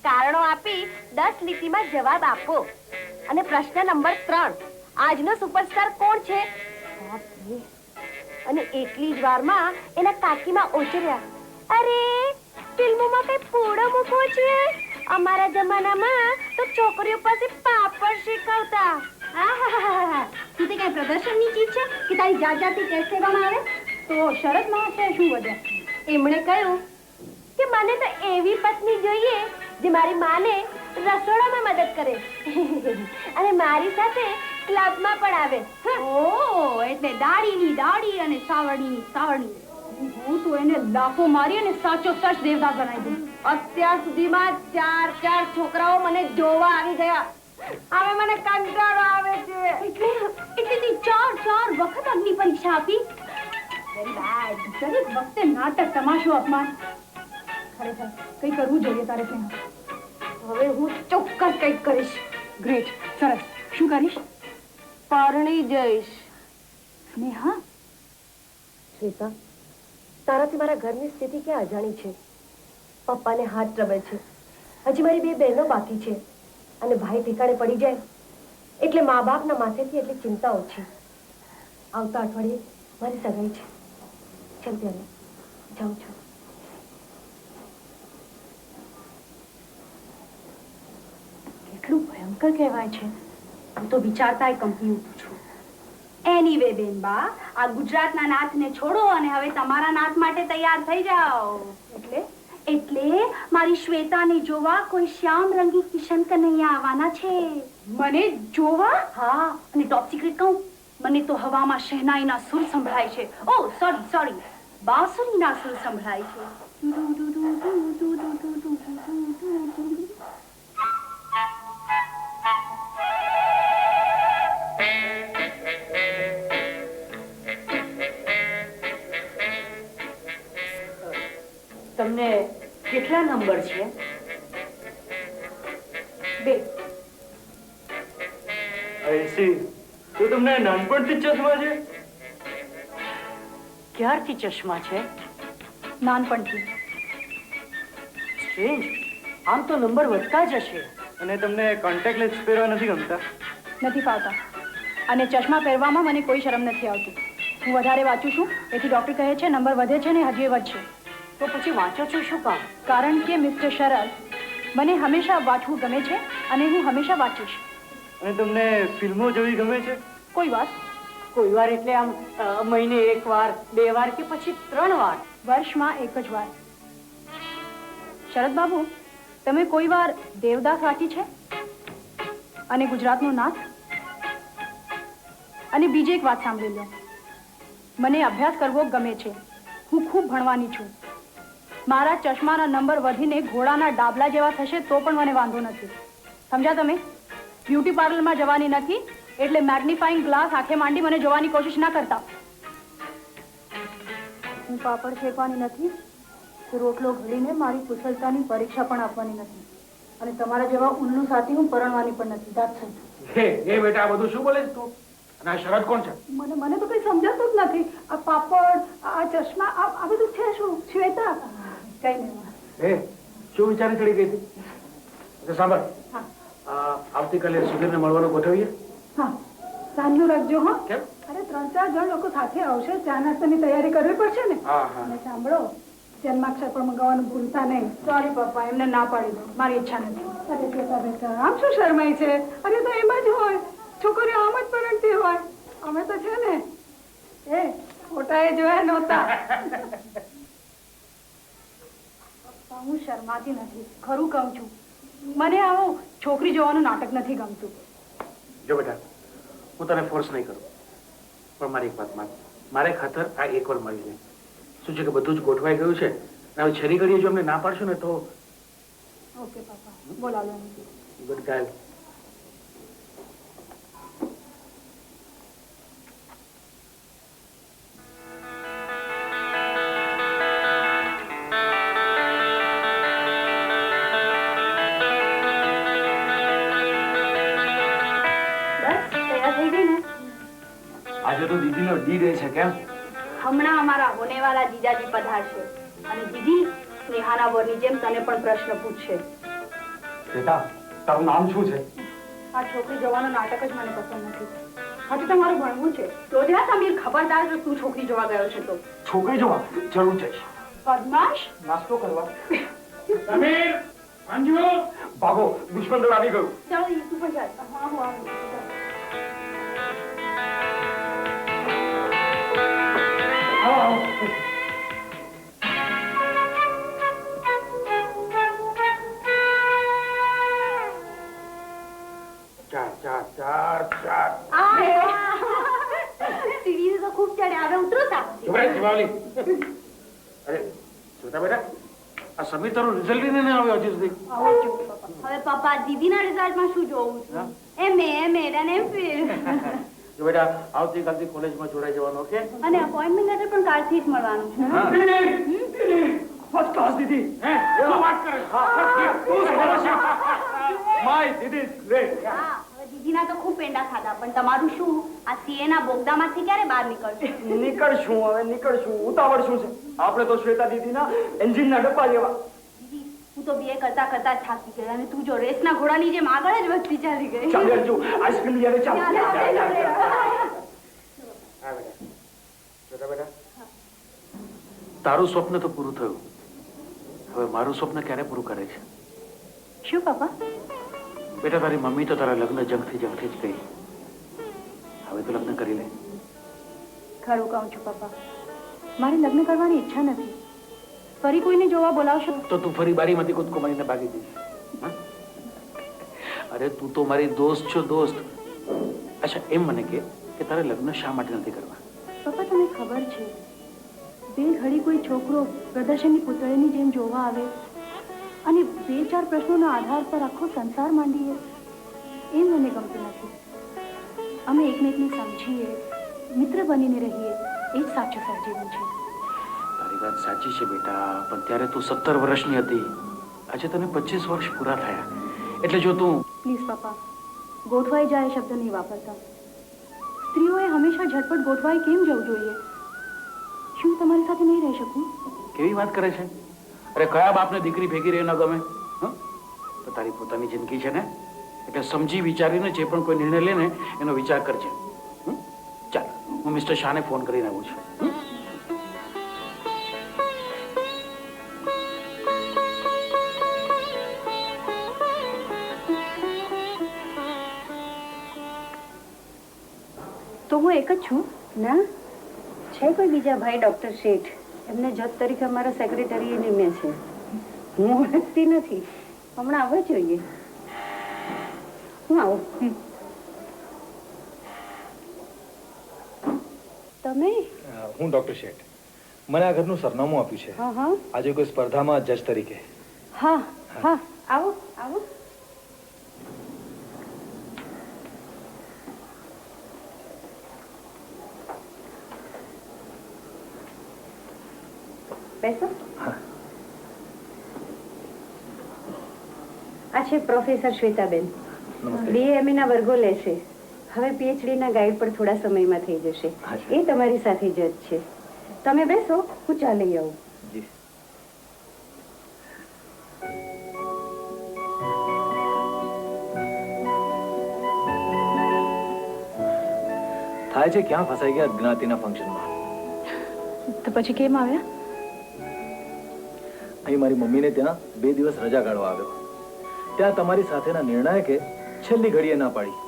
કારણો આપી 10 લીટીમાં જવાબ આપો. અને પ્રશ્ન નંબર 3, આજનો સુપરસ્ટાર કોણ છે? અને એટલી જ વારમાં એના કાકીમાં ઓચર્યા, અરે ફિલ્મોમાં કઈ પૂડો મૂકવો છે? અમારા જમાનામાં તો છોકરીઓ પાસે પાપડ શીખવતા. તું તે કઈ પ્રદર્શનની ચીજ છે કે તારી જાત જાતની ટેસ્ટ લેવામાં આવે? તો શરદ માં છે શું વધ્યા? એમણે કહ્યું કે મને તો એવી પત્ની જોઈએ જે મારી માને રસોડામાં મદદ કરે અને મારી સાથે ક્લબમાં પણ આવે. ઓહ, એટલે દાડીની દાડી અને સાવરણીની સાવરણી. હું તો એને લાફો મારી અને સાચો સચ દેવદાસ બનાવી દઉં. અત્યાર સુધીમાં 4 છોકરાઓ મને જોવા આવી ગયા. હવે મને કંટાળો આવે છે. એટલે તી 4 વખત અગ્નિ પરીક્ષા આપી? દરેક વખતે નાટક, તમાશો, અપમાન. ખરેખર કઈ કરવું જોઈએ તારે સ્નેહા. હવે હું ચોક્કસ કંઈક કરીશ. ગ્રેટ, સરસ. શું કરીશ? પરણી જઈશ. સ્નેહા, શ્વેતા, તારાથી મારા ઘરની સ્થિતિ ક્યાં અજાણી છે. પપ્પાને હાથ ટ્રબલ છે, હજી મારી 2 બહેનો બાકી છે અને ભાઈ ઠેકાણે પડી જાય એટલે મા બાપના માથેથી એટલી ચિંતા ઓછી. આવતા અઠવાડિયે મારી સગાઈ છે. ચાલ ત્યારે જાઉં છું. કેટલું ભયંકર કહેવાય છે. હું તો વિચારતા કંપની ઉઠું છું. એનીવે બેનબા, આ ગુજરાતના નાથને છોડો અને હવે તમારા નાથ માટે તૈયાર થઈ જાઓ. એટલે મારી શ્વેતાને જોવા કોઈ શ્યામ રંગી કિશન કનૈયા આવવાના છે. મને જોવા? હા, અને ટોપ સિક્રેટ કહું, મને તો હવામાં શહેનાઈના સુર સંભળાય છે. ઓ સોરી, બાંસુરીના સુર સંભળાય છે. તમને કેટલા નંબર છે? 2. આઈસી, તો તમને નાનપણથી ચશ્મા છે? ક્યારથી ચશ્મા છે? નાનપણથી. સ્ટ્રેન્જ, આમ તો નંબર વધતા જ હશે. અને તમને કોન્ટેક્ટ લેન્સ પહેરવા નથી ગમતા? નથી ફાવતા. અને ચશ્મા પહેરવામાં મને કોઈ શરમ નથી આવતી. હું વધારે વાંચું છું એથી ડોક્ટર કહે છે નંબર વધે છે ને હજી વધશે. તો પછી વાંચો છો શું કામ? કારણ કે મિસ્ટર શરદ, મને હંમેશા વાંચવું ગમે છે અને હું હંમેશા વાંચીશ. અને તમને ફિલ્મો જોવી ગમે છે? કોઈ વાત. કોઈ વાર એટલે આમ મહિને 1 વાર, 2 વાર કે પછી 3 વાર? વર્ષમાં 1 જ વાર. શરદ બાબુ, તમે કોઈ વાર દેવદાસ વાંચી છે? અને ગુજરાતનો નાથ? અને બીજી એક વાત સાંભળી લો, મને અભ્યાસ કરવો ગમે છે, હું ખૂબ ભણવાની છું. મારા ચશ્માના નંબર વધીને ઘોડાના ડાબલા જેવા થશે તો પણ મને વાંધો નથી. સમજ્યા તમે? બ્યુટી પાર્લરમાં જવાની નથી એટલે મેગ્નિફાઈંગ ગ્લાસ આંખે માંડી મને જોવાની કોશિશ ના કરતા. હું પાપડ શેકવાની નથી કે રોટલો ઘડીને મારી કુશળતાની પરીક્ષા પણ આપવાની નથી, અને તમારા જેવા ઉલ્લુ સાથી હું પરણવાની પણ નથી. એ બેટા આ બધું શું બોલે છે તું? અને આ શરત કોણ છે? મને તો કઈ સમજાતું જ નથી. આ પાપડ, આ ચશ્મા, આ બધું છે શું? શ્વેતા કઈ નહીં. શું વિચારી ચડી ગઈ હતી? સાંભળ, આવતીકાલે સુધીરને મળવાનું ગોઠવીએ. હા, સાંજનું રાખજો. હા, કેમ? અરે 3-4 જણ લોકો સાથે આવશે, ચા નાસ્તાની તૈયારી કરવી પડશે ને. અને સાંભળો, જન્માક્ષર પણ મંગાવવાનું ભૂલતા નહીં. સોરી પપ્પા, એમને ના પાડી દો, મારી ઈચ્છા નથી. અરે બેટા બેટા, આમ શું શરમાય છે? અરે તો એમ જ હોય, છોકરીઓ આમ જ પરણતી હોય. અમે તો છે ને એ ફોટા એ જોયા નહોતા. હું શરમાતી નથી, ખરું કહું છું. મને આવું છોકરી જોવાનું નાટક નથી ગમતું. જો બેટા, હું તને ફોર્સ નહીં કરું, પણ મારી એક વાત માન. મારે ખાતર આ એક વાર મળી જાય. શું છે કે બધું જ ગોઠવાઈ ગયું છે. હવે છેલ્લી ઘડીએ જો અમને ના પાડશો ને તો. ઓકે પાપા, બોલાવો. ગુડ ગાર્લ. આજે તો દીદીનો ડી ડે છે. કેમ? હમણાં અમારા હોનેવાલા જીજાજી પધારશે અને દીદી સ્નેહાના વરની જેમ તને પણ પ્રશ્ન પૂછશે. બેટા, તારું નામ શું છે? આ છોકરી જોવાનું નાટક જ મને પસંદ નથી. હજુ તો મારું ભણવું છે. તો જ સમીર, ખબરદાર જો તું છોકરી જોવા ગયો છે તો. છોકરી જોવા જરૂર જઈશ. બદમાશ, નાસ્તો કરવા. સમીર, અંજુ, ભાગો, દુશ્મન દળ આવી ગયું. ચાલો તું પણ ચાલ. હા, હું આવું. સીડી તો ખૂબ ચડે, હવે ઉતરો સાહેબ. અરે જોતા બેટા, આ સમીર તારું રિઝલ્ટ લઈને ન આવ્યો હજી સુધી. હવે પપ્પા, દીદીના રિઝલ્ટમાં શું જોવું છે? એમ ફિલ. જો બેટા, આવતીકાલથી કોલેજમાં જોડાઈ જવાનું. ઓકે? અને અપોઇન્ટમેન્ટ લેટર પણ કાલથી જ મળવાનું છે. ફર્સ્ટ ક્લાસ દીદી. શું વાત કરે? My didi is great. દીદીના તો ખૂબ પેંડા ખાધા, પણ તમારું શું? આ સીએ ના બોગદામાંથી ક્યારે બહાર નીકળશું. ઉતાવળ શું છે? આપણે તો શ્વેતા દીદીના એન્જિનના ડબ્બા જેવા. હું તો બીએ કરતા કરતા થાકી ગઈ, અને તું જો રેસના ઘોડાની જેમ આગળ જ વધતી ચાલી ગઈ. ચાલ અંજુ, આઈસ્ક્રીમ લઈ ચાલ. બેટા, તારું સ્વપ્ન તો પૂરું થયું. હવે મારું સ્વપ્ન ક્યારે પૂરું કરે છે? શું પપ્પા? બેટા, તારી મમ્મી તો તારા લગ્ન જંગથી જ ગઈ. હવે તો લગ્ન કરી લે. ખરું કહું છું પપ્પા, મારે લગ્ન કરવાની ઈચ્છા નથી. ફરી કોઈને જોવા બોલાવશો તો તું ફરી બારીમાંથી કૂદકો મારીને ભાગી જઈશ. અરે તું તો મારી દોસ્ત છો, દોસ્ત. અચ્છા, એમ મને કે તારે લગ્ન શા માટે નથી કરવા? પપ્પા, તમને ખબર છે, બે ઘડી કોઈ છોકરો પ્રદર્શનની પુતળીની જેમ જોવા આવે અને 2-4 પ્રશ્નોના આધાર પર આખો સંસાર માંડીએ, એ મને ગમતું નથી. અમે એકમેકને સમજીએ, મિત્ર બનીને રહીએ, એ જ સાચું સહજીવન છે. તારી વાત સાચી છે બેટા, પણ ત્યારે તું 17 વર્ષની હતી. આજે તને 25 વર્ષ પૂરા થયા. એટલે જો તું પ્લીઝ પપ્પા, ગોઠવાઈ જાય શબ્દ નહીં વાપરતા. સ્ત્રીઓએ હંમેશા ઝટપટ ગોઠવાઈ કેમ જવું જોઈએ? શું તમારી સાથે નહીં રહી શકું? કેવી વાત કરે છે? અરે કયા બાપને દીકરી ભેગી રહે ન ગમે? તો તારી પોતાની જિંદગી છે ને, એટલે સમજી વિચારીને જે પણ કોઈ નિર્ણય લે ને એનો વિચાર કરજે. ચાલ, હું મિસ્ટર શાહને ફોન કરીને આવું છું. તો હું એક જ છું ના? છે કોઈ બીજા ભાઈ ડોક્ટર શેઠ? એમને જજ તરીકે અમારા સેક્રેટરીએ નિમ્યા છે. હું ઓળખતી નથી, હમણાં આવવા જોઈએ. હું આવું. તમે હું ડોક્ટર શેઠ. મને આ ઘરનું સરનામું આપ્યું છે. હા હા આજે કોઈ સ્પર્ધામાં જજ તરીકે. હા હા આવો આવો. બેસો. આ છે પ્રોફેસર શ્વેતાબેન. BA ના વર્ગો લેશે. હવે PhD ના ગાઈડ પર થોડા સમયમાં થઈ જશે. એ તમારી સાથે જજ છે. તમે બેસો, હું ચા લઈ આવું. થાય છે ક્યાં ફસાઈ ગયા જ્ઞાતિના ફંક્શનમાં. તો પછી કેમ આવ્યા? અહીં મારી મમ્મીને ત્યાં 2 દિવસ રજા કાઢવા આવ્યો. ત્યાં તમારી સાથેના નિર્ણાયકે છેલ્લી ઘડીએ ના પાડી.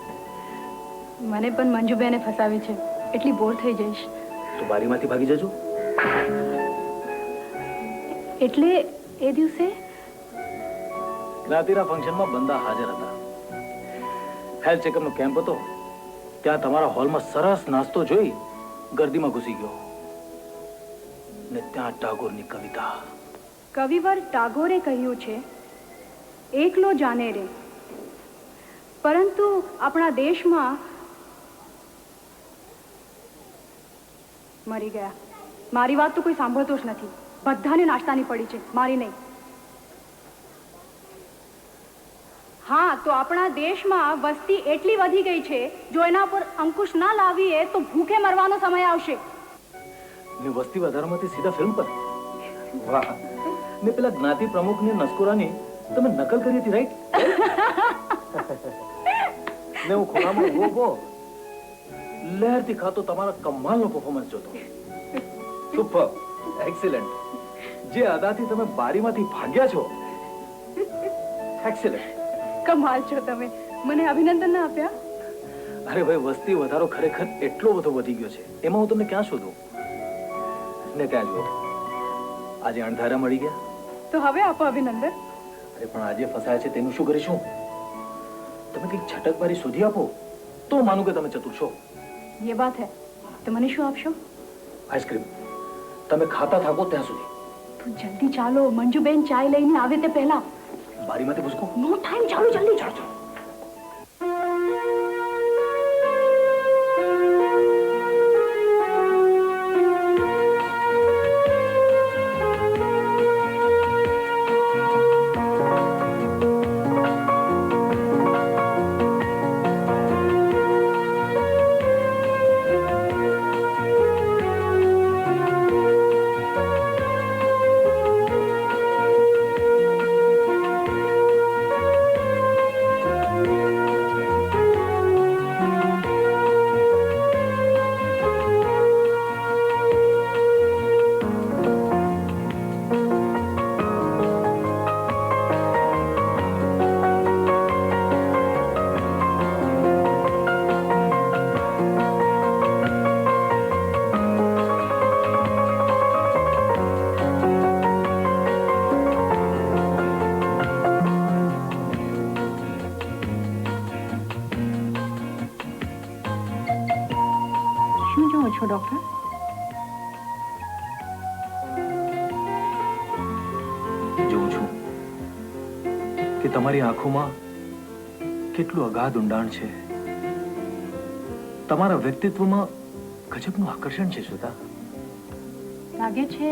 મને પણ મંજુબેને ફસાવી છે, એટલી બોર થઈ જઈશ. તો બારીમાંથી ભાગી જજો. એટલે એ દિવસે જ્ઞાતિના ફંક્શનમાં બંદા હાજર હતા. હેલ્થ ચેકઅપનો કેમ્પ હતો. ત્યાં તમારા હોલમાં સરસ નાસ્તો જોઈ ગર્દીમાં ઘૂસી ગયો ને ત્યાં ટાગોરની કવિતા. કવિવર ટાગોરે કહ્યું છે, એકલો જાને રે. પરંતુ આપણા દેશમાં મરી ગયા. મારી વાત તો કોઈ સાંભળતું જ નથી. બધાને નાસ્તાની પડી છે, મારી નહીં. હા, તો આપણા દેશમાં વસ્તી એટલી વધી ગઈ છે, જો એના પર અંકુશ ના લાવીએ તો ભૂખે મરવાનો સમય આવશે. ને વસ્તી વધારામાંથી સીધા ફિલ્મ પર. વાહ. ને પેલા જ્ઞાતિ પ્રમુખની નસકોરાની તમે નકલ કરી હતી, રાઈટ? ને હું ખોરામાં ઉભો લહેરથી ખાતો તમારા કમાલનો પરફોર્મન્સ જોતો. Super, excellent. જે અદાથી તમે બારીમાંથી ભાગ્યા છો, એક્સિલન્ટ. કમાલ છો તમે. મને અભિનંદન ના આપ્યા? અરે ભાઈ, વસ્તી વધારો ખરેખર એટલો બધો વધી ગયો છે, એમાં હું તમને ક્યાં શોધું? ને ત્યાં જુઓ, આજે અણધારા મળી ગયા. તો હવે આપો અભિનંદન. અરે પણ આજે ફસાયા છે તેનું શું કરીશું? તમે કંઈક છટકબારી શોધી આપો તો માનું કે તમે ચતુર છો. ये बात है. તો મને શું આપશો? આઈસ્ક્રીમ. તમે ખાતા થાકો ત્યાં સુધી. તો જલ્દી ચાલો, મંજુબેન ચાય લઈને આવે તે પહેલા. બારીમાંથી ભૂસકો. નો ટાઈમ, ચાલો જલ્દી. ચાલો. છો ડોક્ટર? જોઉં છું કે તમારી આંખોમાં કેટલું અગાધ ઊંડાણ છે. તમારા વ્યક્તિત્વમાં ગજબનું આકર્ષણ છે શ્વેતા. લાગે છે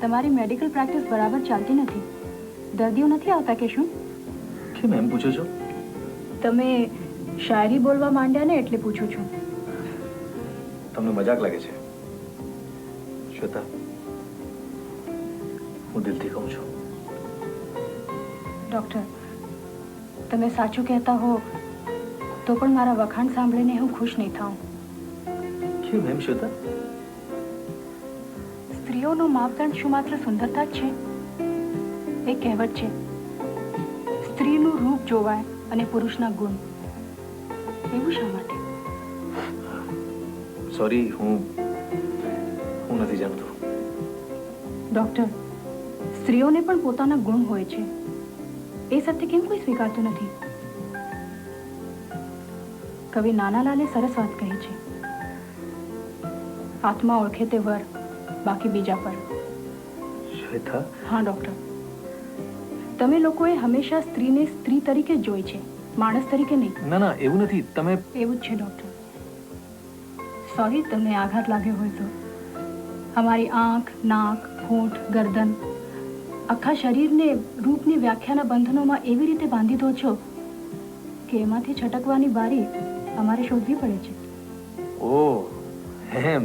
તમારી મેડિકલ પ્રેક્ટિસ બરાબર ચાલતી નથી. દર્દીઓ નથી આવતા કે શું? કેમ એમ પૂછો છો? તમે શાયરી બોલવા માંડ્યા ને એટલે પૂછું છું. તમને મજાક લાગે છે શ્વેતા? હું દિલથી કહું છું. ડોક્ટર, તમે સાચું કહેતા હો તો પણ મારા વખાણ સાંભળીને હું ખુશ નહીં થાઉં. કેમ એમ શ્વેતા? સ્ત્રીઓનો માપદંડ શું માત્ર સુંદરતા જ છે? એ કહેવત છે, સ્ત્રીનું રૂપ જોવાય અને પુરુષના ગુણ. એવું શા માટે? સોરી, હું નથી જાણતો. ડોક્ટર, સ્ત્રીઓને પણ પોતાના ગુણ હોય છે. એ સત્ય કેમ કોઈ સ્વીકારતું નથી? કવિ નાનાલાલે સરસ વાત કહી છે, આત્મા ઓળખે તે વર, બાકી બીજા પર. શ્વેતા, હા ડોક્ટર, તમે લોકોએ હંમેશા સ્ત્રીને સ્ત્રી તરીકે જ જોઈ છે, માણસ તરીકે નહીં. ના ના, એવું નથી. તમે એવું જ છે ડોક્ટર. સોરી તમને આઘાત લાગ્યો હોય તો. અમારી આંખ, નાક, હોઠ, ગરદન, આખા શરીરને રૂપની વ્યાખ્યાના બંધનોમાં એવી રીતે બાંધી દો છો કે એમાંથી છટકવાની બારી અમારે શોધવી પડે છે. ઓહ, એમ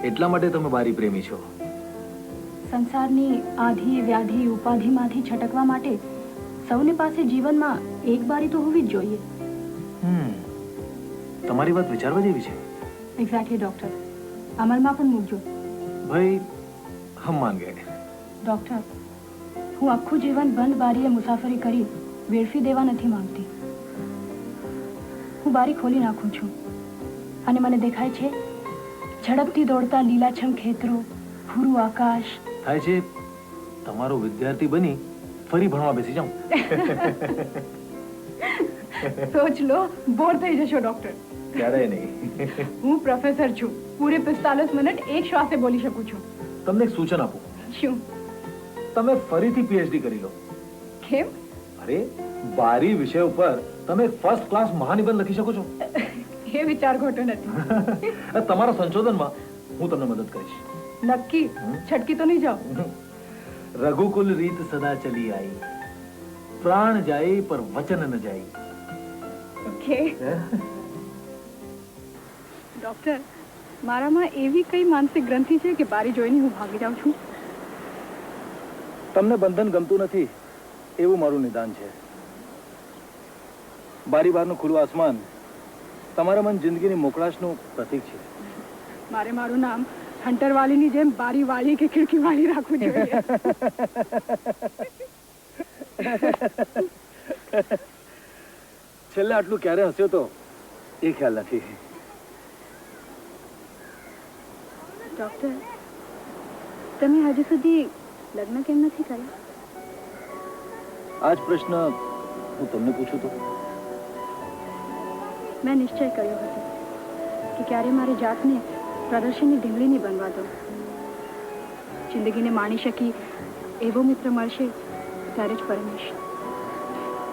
એટલા માટે તમે બારી પ્રેમી છો? સંસારની આધિ વ્યાધિ ઉપાધિમાંથી છટકવા માટે સૌની પાસે જીવનમાં એક બારી તો હોવી જ જોઈએ. તમારી વાત વિચારવા જેવી છે. એક્ઝેક્ટલી ડોક્ટર, અમલમાં પણ મૂકજો. ભાઈ હમ માન ગયે. ડોક્ટર, હું આખું જીવન બંધ બારીએ મુસાફરી કરી વેડફી દેવા નથી માંગતી. હું બારી ખોલી નાખું છું અને મને દેખાય છે ઝડપથી દોડતા લીલાછમ ખેતરો, ભૂરું આકાશ. થાય છે તમારો વિદ્યાર્થી બની ફરી ભણવા બેસી જાઉં. સોચ લો, બોર થઈ જશો ડોક્ટર. ક્યારેય નહીં. હું પ્રોફેસર છું, પૂરે 45 મિનિટ એક શ્વાસે બોલી શકું છું. તમને એક સૂચન આપું. શું? તમે ફરીથી પીએચડી કરી લો. કેમ? અરે, બારી વિષય ઉપર તમે ફર્સ્ટ ક્લાસ મહાનિબંધ લખી શકો છો. એ વિચાર ખોટો નથી. તમારા સંશોધનમાં હું તમને મદદ કરીશ. નક્કી? છટકી તો નહીં જાઓ? રઘુકુલ રીત સદા ચલી આઈ, પ્રાણ જાય પર વચન ન જાય. ઓકે ડોક્ટર, મારામાં એવી કઈ માનસિક ગ્રંથિ છે કે બારી જોઈને હું ભાગી જાઉં છું? તમને બંધન ગમતું નથી એવું મારું નિદાન છે. બારી બહારનું ખુલ્લું આસમાન તમારા મન જિંદગીની મોકળાશનું પ્રતીક છે. મારે મારું નામ હંટર વાલીની જેમ બારી વાળી કે ખિડકી વાળી રાખવું જોઈએ. છેલ્લે આટલું ક્યારે હસ્યો તો એ ખ્યાલ નથી. ડોક્ટર, તમે હજુ સુધી લગ્ન કેમ નથી કર્યા? આ જ પ્રશ્ન હું તમને પૂછું તો. મેં નિશ્ચય કર્યો હતો કે ક્યારે મારી જાતને પ્રદર્શનની ઢીંગલી નહીં બનવા દો. જિંદગીને માણી શકી એવો મિત્ર મળશે ત્યારે જ પરમીશ.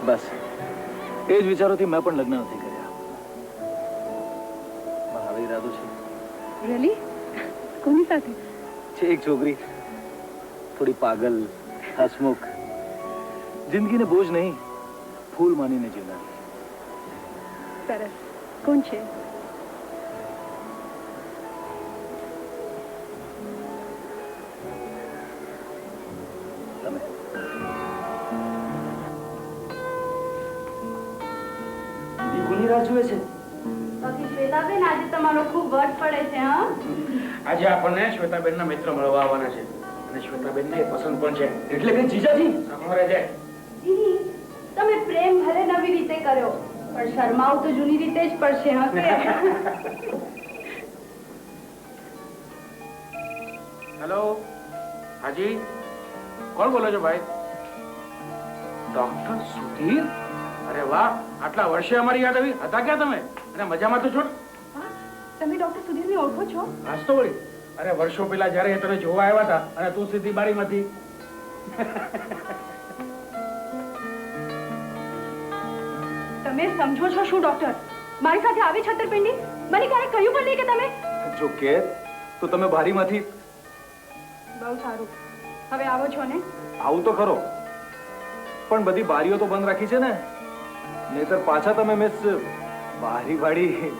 બસ એ જ વિચારોથી મેં પણ લગ્ન નથી કર્યા. પણ હવે ઈરાદો છે. રિયલી? કોની સાથે? છે એક છોકરી, થોડી પાગલ, હસમુખ, જિંદગીને બોજ નહીં ફૂલ માનીને જીવનારી. સરસ. કોણ છે? તમે. કોની રાહ જુએ છે? શ્વેતાબેન, આજે તમારો ખૂબ વટ પડે છે. હા, આજે આપણને શ્વેતાબેનના મિત્ર મળવા આવવાના છે અને શ્વેતાબેનને પસંદ પણ છે. એટલે કે જીજાજી સાંભળે છે. દીદી, તમે પ્રેમ ભલે નવી રીતે કર્યો પણ શરમાવું તો જૂની રીતે જ પડશે. હા કે? હેલો, હાજી, કોણ બોલો છો ભાઈ? ડોક્ટર સુધીર? અરે વાહ, આટલા વર્ષે અમારી યાદ આવી. હતા ક્યાં તમે? અને મજામાં તો છો? તમે ડોક્ટર સુધીરને ઓળખો છો? હાસ તો વળી. અરે વર્ષો પહેલા જયારે તને જોવા આવ્યા હતા અને તું સીધી બારીમાંથી. તમે સમજો છો શું ડોક્ટર? મારી સાથે આવી છતરપિંડી? મને ક્યારે કહ્યું પણ નહીં કે તમે? જો કે તો તમે બારીમાંથી. બહુ સારું, હવે આવો છો ને? આવું તો ખરો, પણ બધી બારીઓ તો બંધ રાખી છે ને, નહીતર પાછા તમે મિસ બારી વાળી.